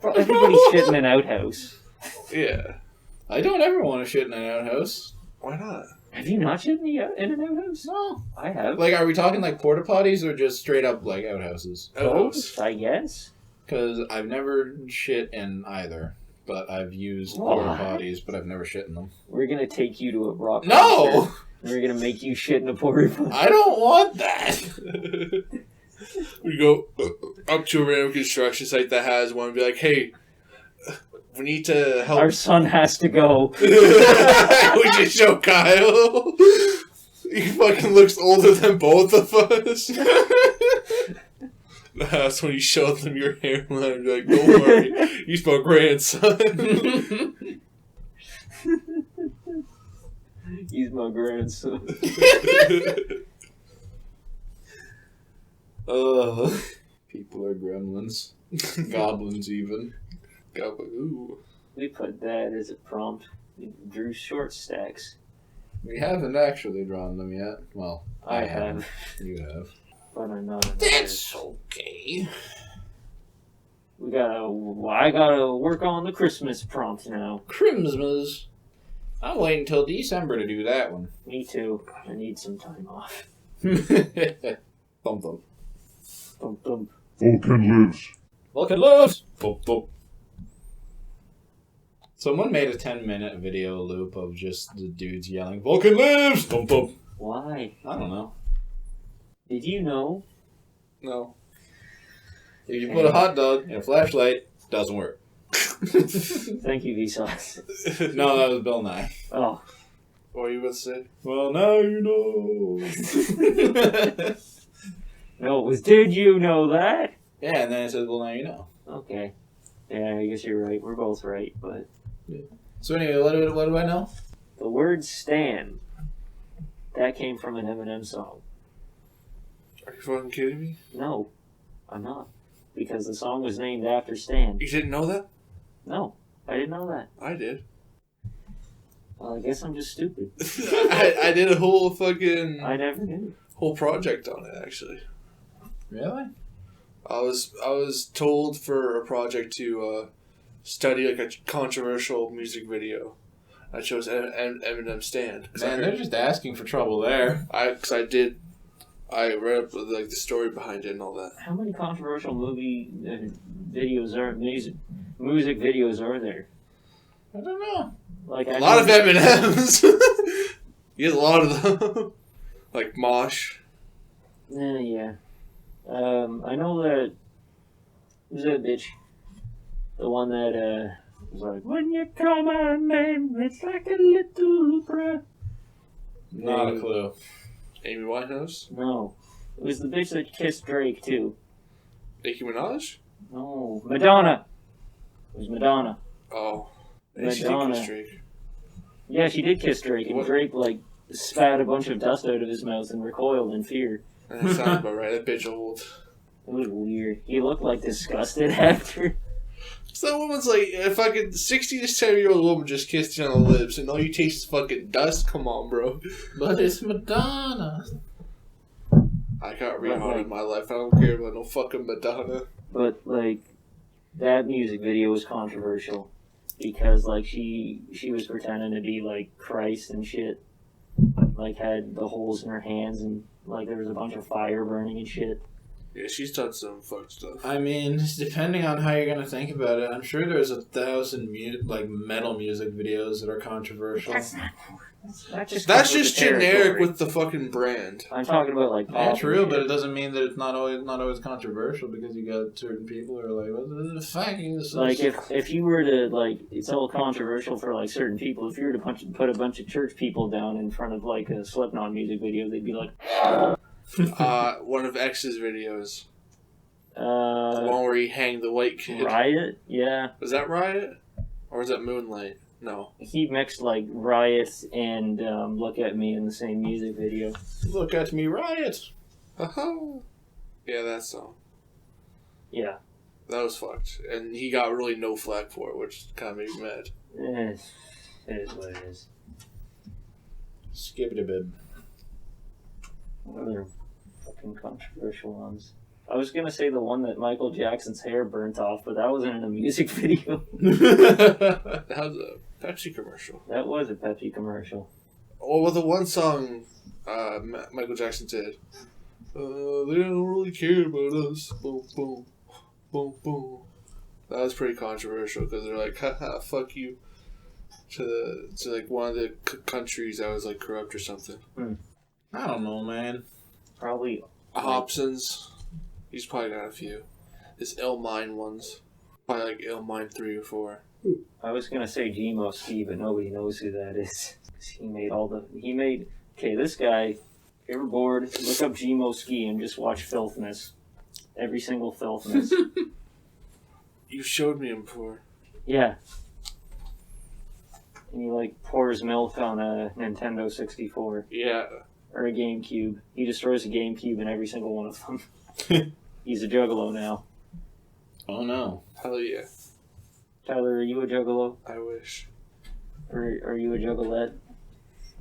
Everybody's shit in an outhouse. Yeah. I don't ever want to shit in an outhouse. Why not? Have you not shit in an outhouse? No. I have. Like, are we talking like porta potties or just straight up like outhouses? Both, I guess. Because I've never shit in either. But I've used porta potties, but I've never shit in them. We're gonna take you to a rock No! concert. We're gonna make you shit in a porta potty. I don't want that! We go up to a random construction site that has one and be like, hey, we need to help. Our son has to go. We just show Kyle. He fucking looks older than both of us. That's when you show them your hairline and be like, don't worry, he's my grandson. He's my grandson. People are gremlins. Goblins, even. Ooh. We put that as a prompt. We drew short stacks. We haven't actually drawn them yet. Well, I have. You have. But I'm not. That's okay. I gotta work on the Christmas prompt now. Christmas. I'm waiting until December to do that one. Me too. I need some time off. Thump thump. Thump thump. Vulcan lives. Vulcan lives! Thump thump. Someone made a 10-minute video loop of just the dudes yelling, Vulcan lives! Thump thump. Why? I don't know. Did you know? No. If you put a hot dog in a flashlight, it doesn't work. Thank you, Vsauce. No, that was Bill Nye. Oh. What are you about to say? Well, now you know. No, it was, did you know that? Yeah, and then it says, well, now you know. Okay. Yeah, I guess you're right. We're both right, but... So anyway, what do I know? The word Stan, that came from an Eminem song. Are you fucking kidding me? No, I'm not. Because the song was named after Stan. You didn't know that? No, I didn't know that. I did. Well, I guess I'm just stupid. I did a whole fucking I never knew. whole project on it actually. Really? I was told for a project to study like a controversial music video. I chose Eminem Stan. Man, they're just asking for trouble there. I read up like the story behind it and all that. How many controversial movie videos are music videos are there? I don't know. Like A lot of M&Ms. He has a lot of them. Like Mosh. Yeah. I know that. Who's that bitch? The one that was like, when you call my name, it's like a little breath. Not a clue. Amy Winehouse. No, it was the bitch that kissed Drake too. Nicki Minaj. No, Madonna. It was Madonna. Oh. Madonna. She did kiss Drake. Yeah, she did kiss Drake, and What? Drake like spat a bunch of dust out of his mouth and recoiled in fear. That sounds about right. That bitch old. It was weird. He looked like disgusted after. So that woman's like a fucking 60 to 70-year-old woman just kissed you on the lips, and all you taste is fucking dust. Come on, bro. But it's Madonna. I got real hard in my life. I don't care about no fucking Madonna. But like, that music video was controversial because like she was pretending to be like Christ and shit. Like had the holes in her hands and like there was a bunch of fire burning and shit. Yeah, she's done some fucked stuff. I mean, depending on how you're gonna think about it, I'm sure there's 1,000 metal music videos that are controversial. That's just That's just generic with the fucking brand. I'm talking about like Yeah, pop true, and but shit. it doesn't mean that it's not always controversial because you got certain people who are like, what the fuck is this? Like if you were to like, it's all controversial for like certain people. If you were to put a bunch of church people down in front of like a Slipknot music video, they'd be like, One of X's videos. The uh, one where he hanged the white kid. Riot, yeah. Was that Riot? Or was that Moonlight? No. He mixed like Riot and Look at Me in the same music video. Look at me, riot! Yeah, that song. Yeah, That was fucked. And he got really no flack for it, which kind of made me mad. it is what it is. Skip it a bit. What other fucking controversial ones? I was gonna say the one that Michael Jackson's hair burnt off, but that wasn't in a music video. That was a Pepsi commercial. That was a Pepsi commercial. Oh, well, the one song Michael Jackson did. They don't really care about us. Boom, boom, boom, boom. That was pretty controversial because they're like, haha, fuck you. To like one of the countries that was like corrupt or something. I don't know, man. Probably. Hobson's. He's probably got a few. His Illmind ones. Probably like Illmind 3 or 4. I was gonna say Gmo Ski, but nobody knows who that is. He made. Okay, this guy. If you're ever bored, look up Gmo Ski and just watch filthiness. Every single filthiness. You showed me him before. Yeah. And he like pours milk on a Nintendo 64 Yeah. or a GameCube. He destroys a GameCube in every single one of them. He's a juggalo now. Oh no. Hell yeah. Tyler, are you a juggalo? I wish. Or are you a juggalette?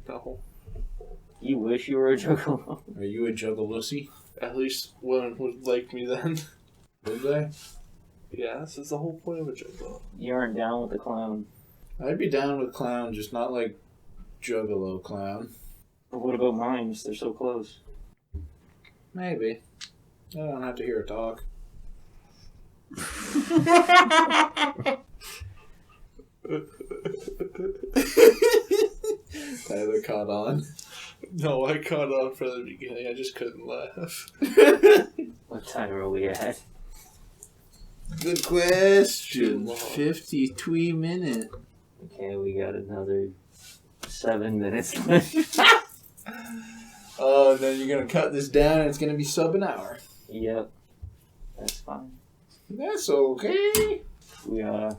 No. You wish you were a juggalo? Are you a juggaloosy? At least women would like me then. Would they? Yeah, that's the whole point of a juggalo. You aren't down with the clown. I'd be down with clown, just not like Juggalo clown. But what about mimes? They're so close. Maybe. I don't have to hear her talk. Tyler caught on. No, I caught on from the beginning. I just couldn't laugh. What time are we at? Good question. 53 minutes. Okay, we got another 7 minutes left. Oh, then you're gonna cut this down and it's gonna be sub an hour. Yep. That's fine. That's okay. We are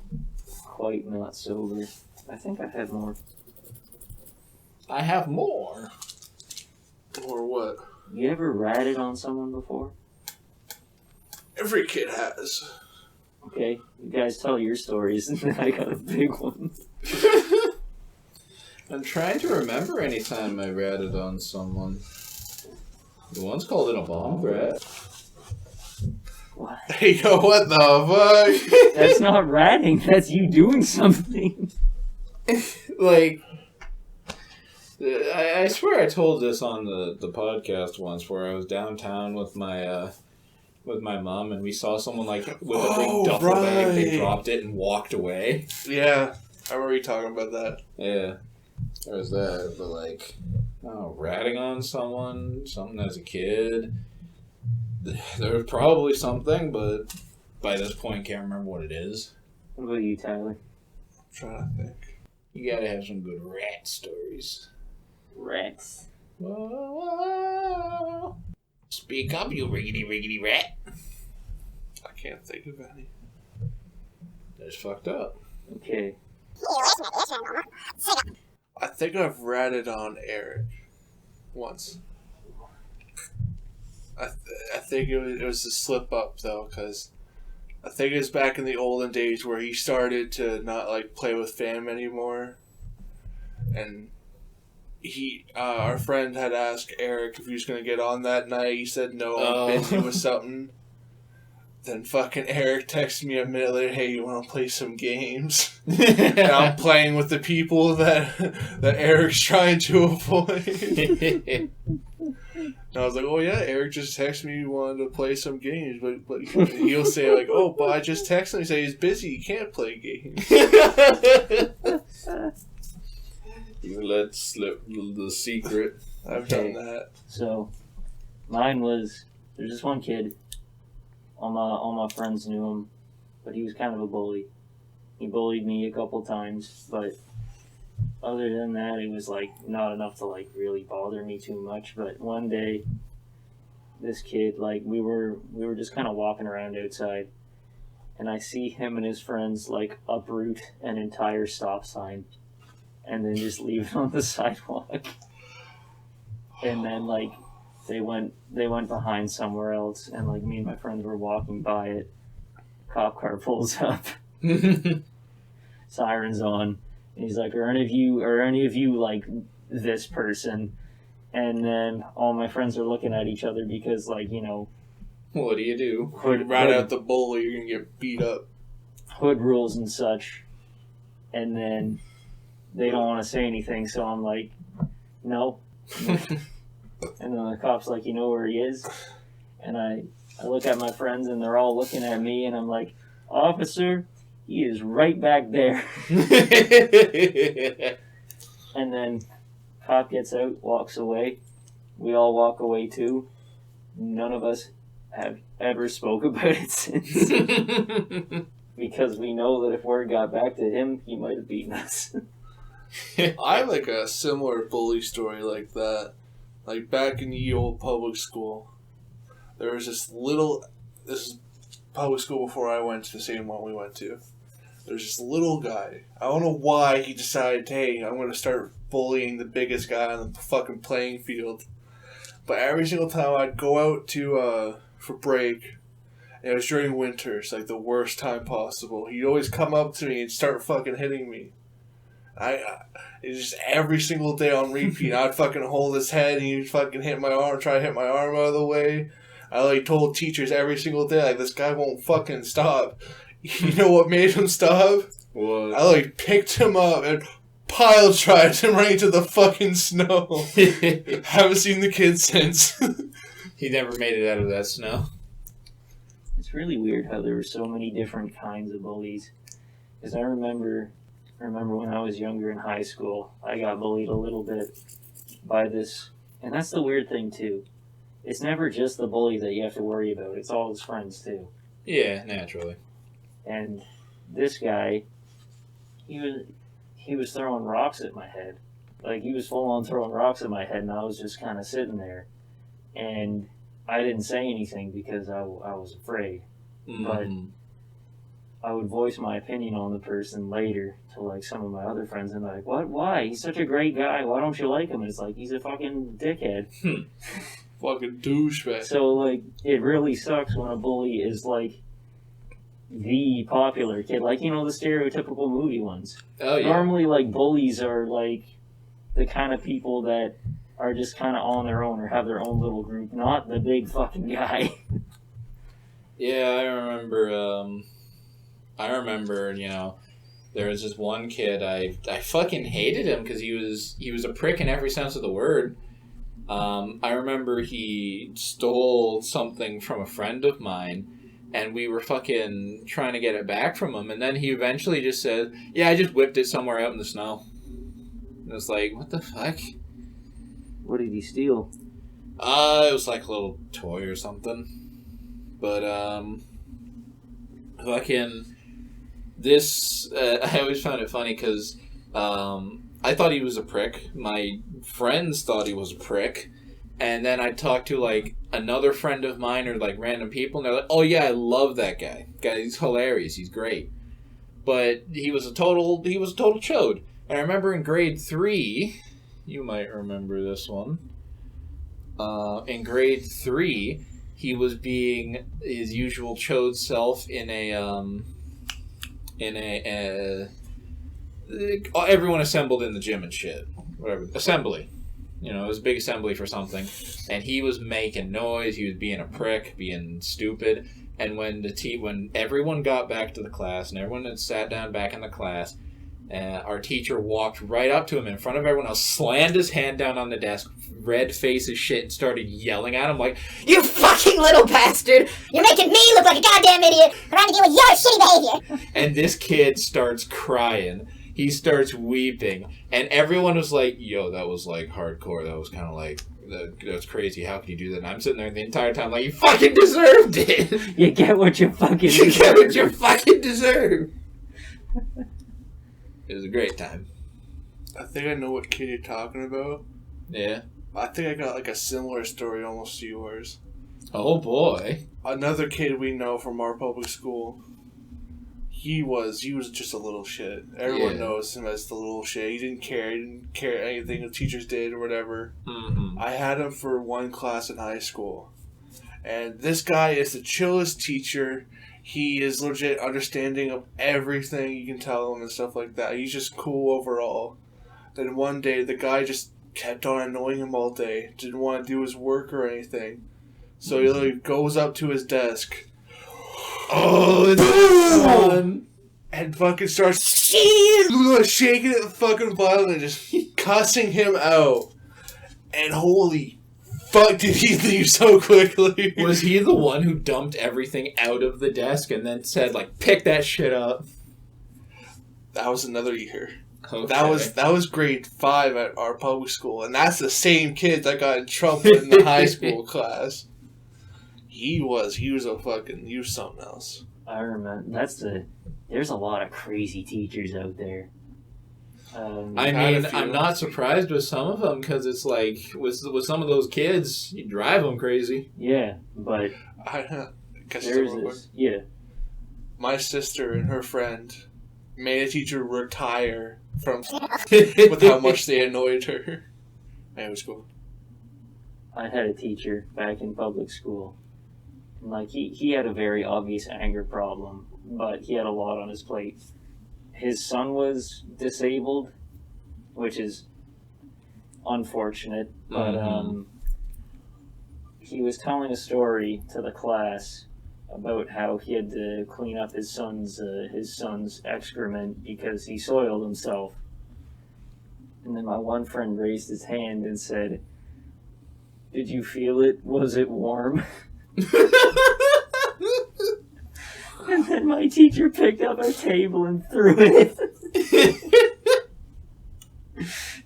quite not sober. I think I had more. I have more. Or what? You ever ratted on someone before? Every kid has. Okay, you guys tell your stories, and then I got a big one. I'm trying to remember any time I ratted on someone. The one's called it a bomb rat. What? Hey, yo, what the fuck? That's not ratting, that's you doing something. Like, I swear I told this on the podcast once where I was downtown with my mom and we saw someone like with a big duffel bag. They dropped it and walked away. Yeah, I remember you talking about that. Yeah, there was that. But like, ratting on something as a kid. There was probably something, but by this point, can't remember what it is. What about you, Tyler? I'm trying to think. You gotta have some good rat stories. Rats. Whoa. Speak up, you riggedy rat. I can't think of any. That's fucked up. Okay. I think I've ratted on Eric once. I think it was a slip up though, because I think it was back in the olden days where he started to not like play with fam anymore, and our friend had asked Eric if he was gonna get on that night. He said no, I'm busy with something. Then fucking Eric texted me a minute later, hey, you want to play some games? And I'm playing with the people that Eric's trying to avoid. And I was like, oh yeah, Eric just texted me he wanted to play some games, but he'll say like, oh, but I just texted him and say he's busy, he can't play games. You let slip the secret. I've done that. So, mine was, there's this one kid, all my friends knew him, but he was kind of a bully. He bullied me a couple times, but other than that, it was like not enough to like really bother me too much. But one day, this kid, like we were just kind of walking around outside, and I see him and his friends like uproot an entire stop sign, and then just leave it on the sidewalk. And then like they went behind somewhere else, and like me and my friends were walking by it. Cop car pulls up, sirens on. And he's like, are any of you like this person? And then all my friends are looking at each other because, like, you know, what do you do? Right out the bully, you're gonna get beat up. Hood rules and such. And then they don't want to say anything, so I'm like, no. And then the cop's like, you know where he is? And I look at my friends and they're all looking at me, and I'm like, officer, he is right back there. And then cop gets out, walks away. We all walk away too. None of us have ever spoke about it since. Because we know that if word got back to him, he might have beaten us. I have like a similar bully story like that. Like back in the old public school, there was this is public school before I went to the same one we went to. There's this little guy. I don't know why he decided, hey, I'm going to start bullying the biggest guy on the fucking playing field. But every single time I'd go out to for break, and it was during winters, like the worst time possible, he'd always come up to me and start fucking hitting me. It's just every single day on repeat. I'd fucking hold his head and he'd fucking hit my arm, try to hit my arm out of the way. I like told teachers every single day, like, this guy won't fucking stop. You know what made him stop? What? I like picked him up and pile drives him right into the fucking snow. Haven't seen the kid since. He never made it out of that snow. It's really weird how there were so many different kinds of bullies. Because I remember when I was younger in high school, I got bullied a little bit by this, and that's the weird thing too. It's never just the bully that you have to worry about. It's all his friends too. Yeah, naturally. And this guy, he was throwing rocks at my head. Like, he was full on throwing rocks at my head, and I was just kind of sitting there. And I didn't say anything because I was afraid. But I would voice my opinion on the person later to, like, some of my other friends, and they're like, what? Why? He's such a great guy. Why don't you like him? And it's like, he's a fucking dickhead. Fucking douchebag. So, like, it really sucks when a bully is, like, the popular kid. Like, you know, the stereotypical movie ones. Oh, yeah. Normally, like, bullies are, like, the kind of people that are just kind of on their own or have their own little group, not the big fucking guy. Yeah, I remember, you know, there was this one kid, I fucking hated him because he was a prick in every sense of the word. I remember he stole something from a friend of mine, and we were fucking trying to get it back from him, and then he eventually just said, yeah, I just whipped it somewhere out in the snow. And I was like, what the fuck? What did he steal? It was like a little toy or something. But, fucking, this, I always found it funny because, I thought he was a prick. My friends thought he was a prick. And then I talked to, like, another friend of mine or, like, random people, and they're like, oh, yeah, I love that guy. He's hilarious. He's great. But he was a total chode. And I remember in grade 3, you might remember this one. In grade 3, he was being his usual chode self in everyone assembled in the gym and shit. Whatever. Assembly. You know, it was a big assembly for something. And he was making noise, he was being a prick, being stupid. And when everyone got back to the class and everyone had sat down back in the class, our teacher walked right up to him in front of everyone else, slammed his hand down on the desk, red face as shit, and started yelling at him like, You fucking little bastard! You're making me look like a goddamn idiot! I'm having to deal with your shitty behavior! and this kid starts crying. He starts weeping. And everyone was like, yo, that was like hardcore. That was kind of like, that's crazy. How can you do that? And I'm sitting there the entire time like, you fucking deserved it! You get what you fucking deserve. You get what you fucking deserve! It was a great time. I think I know what kid you're talking about. Yeah. I think I got like a similar story almost to yours. Oh boy. Another kid we know from our public school. He was just a little shit. Everyone knows him as the little shit. He didn't care anything the teachers did or whatever. Mm-hmm. I had him for one class in high school. And this guy is the chillest teacher. He is legit understanding of everything you can tell him and stuff like that. He's just cool overall. Then one day, the guy just kept on annoying him all day. Didn't want to do his work or anything. So he literally goes up to his desk. Oh, it's fun. And fucking starts shaking it fucking violently, just cussing him out. And holy fuck, did he leave so quickly? Was he the one who dumped everything out of the desk and then said, like, pick that shit up? That was another year. Okay. That was grade 5 at our public school, and that's the same kid that got in trouble in the high school class. He was something else. I remember, there's a lot of crazy teachers out there. I mean, I'm not surprised with some of them, because it's like, with some of those kids, you drive them crazy. Yeah, but there's this, yeah. My sister and her friend made a teacher retire from with how much they annoyed her. Man, it was cool. I had a teacher back in public school. Like, he had a very obvious anger problem, but he had a lot on his plate. His son was disabled, which is unfortunate, but he was telling a story to the class about how he had to clean up his son's excrement because he soiled himself. And then my one friend raised his hand and said, "Did you feel it? Was it warm?" And then my teacher picked up a table and threw it.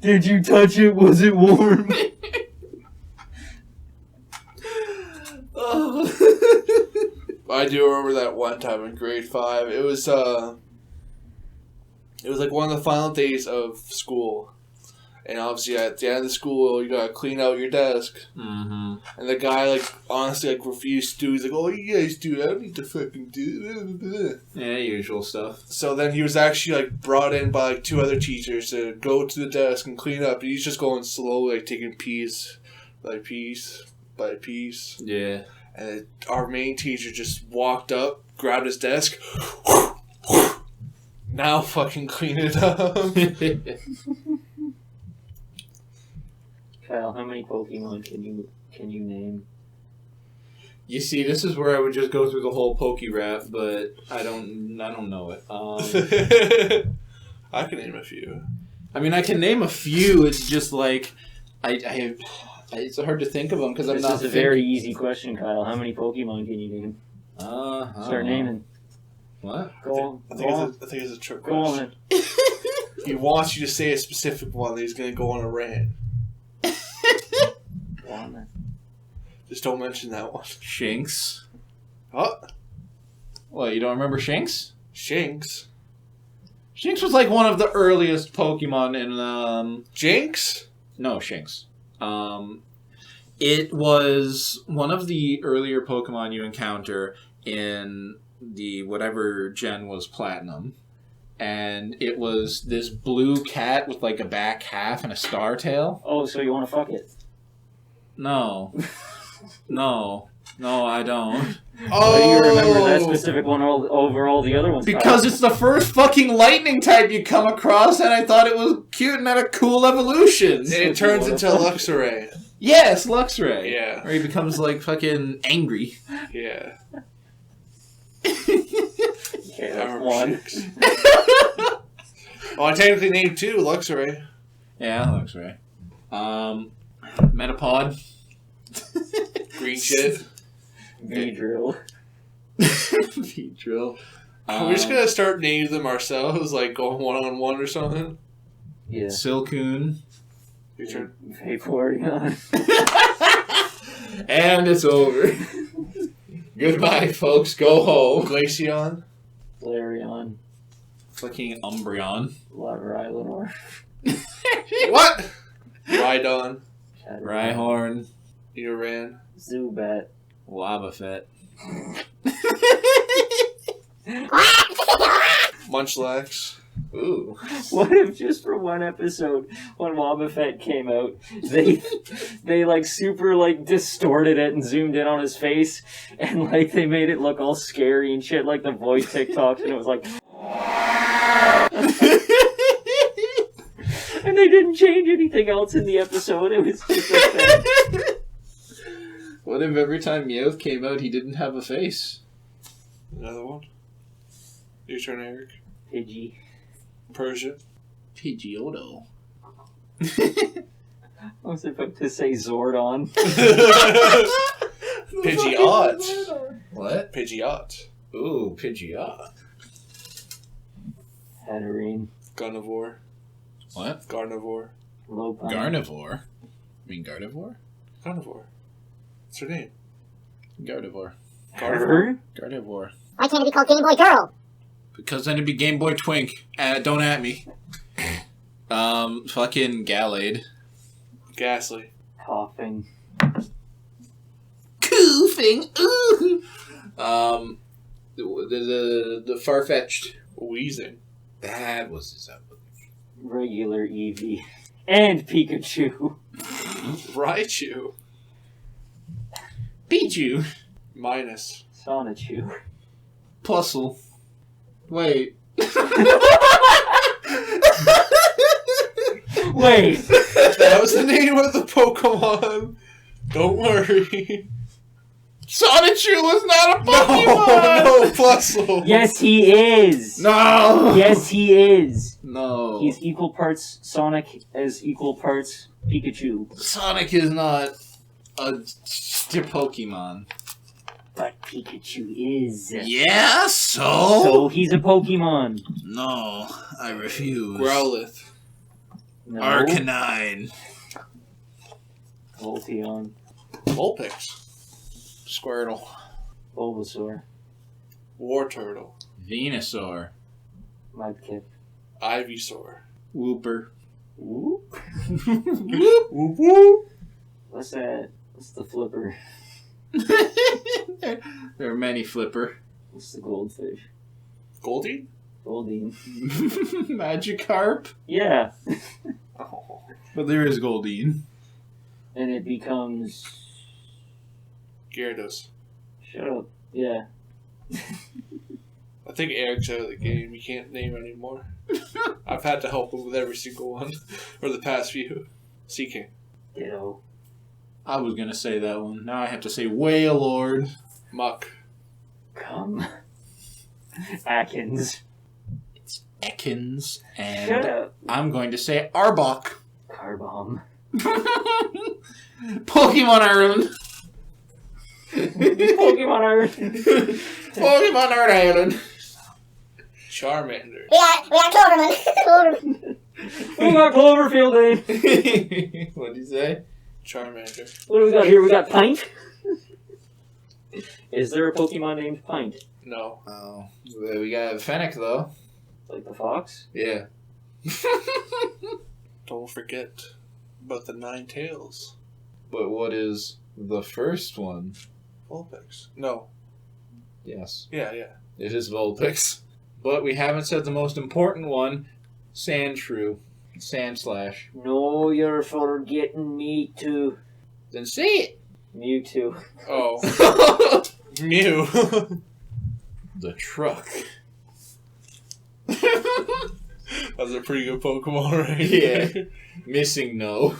"Did you touch it? Was it warm?" I do remember that one time in grade 5. It was like one of the final days of school. And obviously at the end of the school, you gotta clean out your desk. Mm-hmm. And the guy, like, honestly, like, refused to. He's like, "Oh, you guys do it. I don't need to fucking do it." Yeah, usual stuff. So then he was actually, like, brought in by, like, 2 other teachers to go to the desk and clean up. And he's just going slowly, like, taking piece by piece by piece. Yeah. And our main teacher just walked up, grabbed his desk. Now fucking clean it up. Kyle, how many Pokemon can you name? You see, this is where I would just go through the whole Poke rap, but I don't know it. I can name a few. I mean, I can name a few. It's just like it's hard to think of them because I'm not. This is a very easy question, Kyle. How many Pokemon can you name? Start naming. What? Go on. I think it's a trick Go question. on. He wants you to say a specific one that he's going to go on a rant. Go on then. Just don't mention that one. Shinx. What? What, you don't remember Shinx? Shinx? Shinx was like one of the earliest Pokemon in Jinx? No, Shinx. It was one of the earlier Pokemon you encounter in the whatever gen was Platinum. And it was this blue cat with like a back half and a star tail. Oh, so you want to fuck it? No. No, I don't. Why do you remember that specific one over all the other ones? Because Kyle? it's the first fucking lightning type you come across, and I thought it was cute and had a cool evolution. And it turns into Luxray. Yes, Luxray. Yeah. Where he becomes like fucking angry. Yeah. Okay, I that's remember one. Shinx. Oh, I technically named 2 Luxray. Yeah, Luxray. Metapod. Green shit. V-Drill. V-Drill. We're just going to start naming them ourselves, like going one-on-one or something. Yeah. Silcoon. Your turn. Vaporeon. And it's over. Goodbye, folks. Go home. Glaceon. Flareon. Fucking Umbreon. Rylanor. What? Rhydon. Rhyhorn. Uran. Zubat. Wobbuffet. Munchlax. Ooh. What if just for one episode, when Wobbuffet came out, they like super like distorted it and zoomed in on his face, and like they made it look all scary and shit, like the voice TikToks, and it was like, and they didn't change anything else in the episode. It was just like that. What if every time Meowth came out, he didn't have a face? Another one. Your turn, Eric. Pidgey. Persia. Pidgeotto. I was about to say Zordon. Pidgeot. What? Pidgeot. Ooh, Pidgeot. Hatterene. Gardevoir. What? Gardevoir. Lopine. Gardevoir? You mean Gardevoir? Gardevoir. What's her name? Gardevoir. Her? Gardevoir. Why can't it be called Game Boy Girl? Because then it'd be Game Boy Twink. Don't at me. Fucking Gallade. Ghastly. Coughing. Koofing. Ooh. The Farfetch'd. Wheezing. That was his Regular Eevee. And Pikachu. Raichu. Pichu. Minus. Sonichu. Puzzle. Wait. Wait! That was the name of the Pokemon. Don't worry. Sonichu is not a No, Pokemon! no, Bustle. Yes, he is. No! Yes, he is. No. He's equal parts Sonic as equal parts Pikachu. Sonic is not a Pokemon. But Pikachu is. Yeah, so? So he's a Pokemon. No, I refuse. Growlithe. No. Arcanine. Volteon. Vulpix. Squirtle. Bulbasaur. War Turtle. Venusaur. Mudkip. Ivysaur. Wooper. Whoop. Whoop whoop. What's that? What's the flipper? There are many Flipper. What's the goldfish? Goldie? Goldine. Magikarp. Yeah. Oh. But there is Goldine. And it becomes... Gyarados. Shut up. Yeah. I think Eric's out of the game. He can't name anymore. I've had to help him with every single one for the past few. Seeking. Ditto. I was gonna say that one. Now I have to say Wailord. Muck. Come. Atkins. It's Ekans. And Shut up. I'm going to say Arbok. Carbomb. Pokemon Ireland. Pokemon Earth. Pokemon Art Island. Charmander. We got Cloverman. We got Cloverfield, Dave. What'd you say? Charmander. What do we got here? We got Pint. Is there a Pokemon named Pint? No. Oh, we got Fennec though. Like the fox? Yeah. Don't forget about the 9 tails. But what is the first one? Vulpix. No. Yes, Yeah, yeah. it is Vulpix. But we haven't said the most important one, Sandshrew. Sandslash. No, you're forgetting me too. Then say it. Mewtwo. Oh. Mew. The truck. That's a pretty good Pokemon, right? Yeah. Missing no.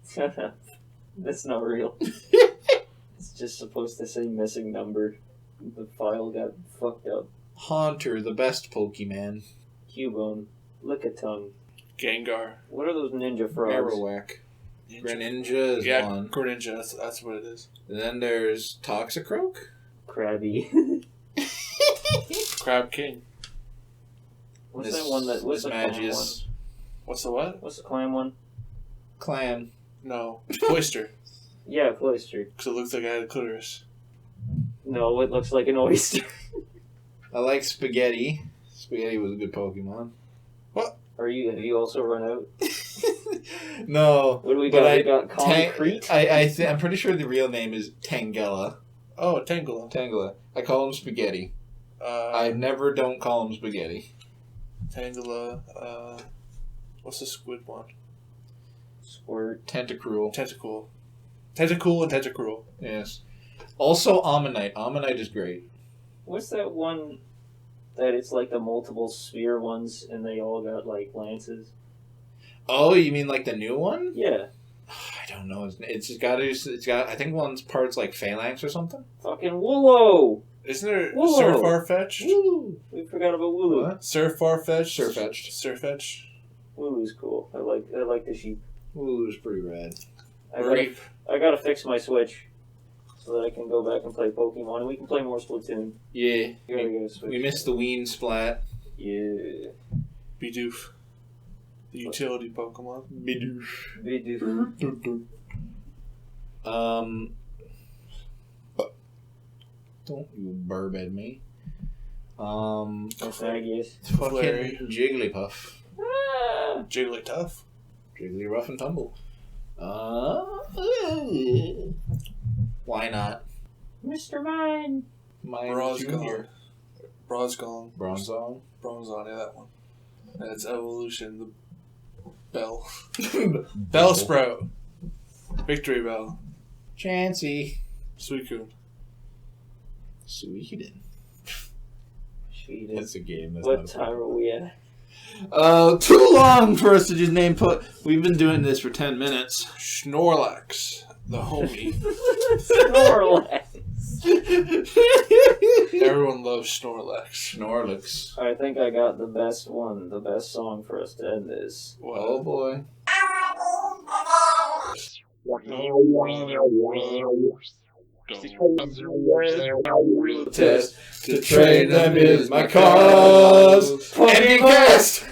Shut up. That's not real. It's just supposed to say missing number. The file got fucked up. Haunter, the best Pokemon. Cubone. Lickitung. Gengar. What are those ninja frogs? Marowak. Greninja is Yeah, one. Greninja. That's what it is. And then there's Toxicroak. Krabby. Crab King. What's that one that... What's the clam one? Magius. What's the what? What's the clam one? Clam. No. Cloyster. Yeah, Cloyster. Because it looks like I had a clitoris. No, it looks like an oyster. I like Spaghetti. Spaghetti was a good Pokemon. Have you also run out? No. What do we but got? I- We got concrete? I'm pretty sure the real name is Tangela. Oh, Tangela. Tangela. I call him Spaghetti. I never don't call him Spaghetti. Tangela. What's the squid one? Squirt. Tentacruel. Tentacool. Tentacool and Tentacruel. Yes. Also Ammonite. Ammonite is great. What's that one that it's like the multiple sphere ones and they all got like lances? Oh, you mean like the new one? Yeah. I don't know. It's got. I think one's parts like phalanx or something. Fucking Woolo! Isn't there Whoa. Sir Farfetch'd? Woo! We forgot about Wooloo. What? Sir Farfetch'd? Sirfetch'd. Sirfetch'd. Wooloo's cool. I like the sheep. Ooh, it was pretty rad. I gotta fix my Switch so that I can go back and play Pokemon and we can play more Splatoon. Yeah. Here we go, Switch. We missed the Ween Splat. Yeah. Bidoof. The utility Pokemon. Bidoosh. We do. Don't you burb at me. That's I guess. Flurry. Fucking Jigglypuff. Ah! Jigglytuff. Jiggly Rough and Tumble. Why not? Mr. Mine! Mine Bronzong. Junior. Bronzong. Bronzong. Bronzong, yeah, that one. And its evolution, the Bell. Bellsprout. Victory Bell. Chansey. Suicune. Sweden. Sweden. That's a game. That's What not a time are we at? Too long for us to just name put. We've been doing this for 10 minutes. Snorlax. The homie. Snorlax. love Snorlax. Snorlax. I think I got the best one, the best song for us to end this. Oh boy. Test to train them is my cause. Ending cast.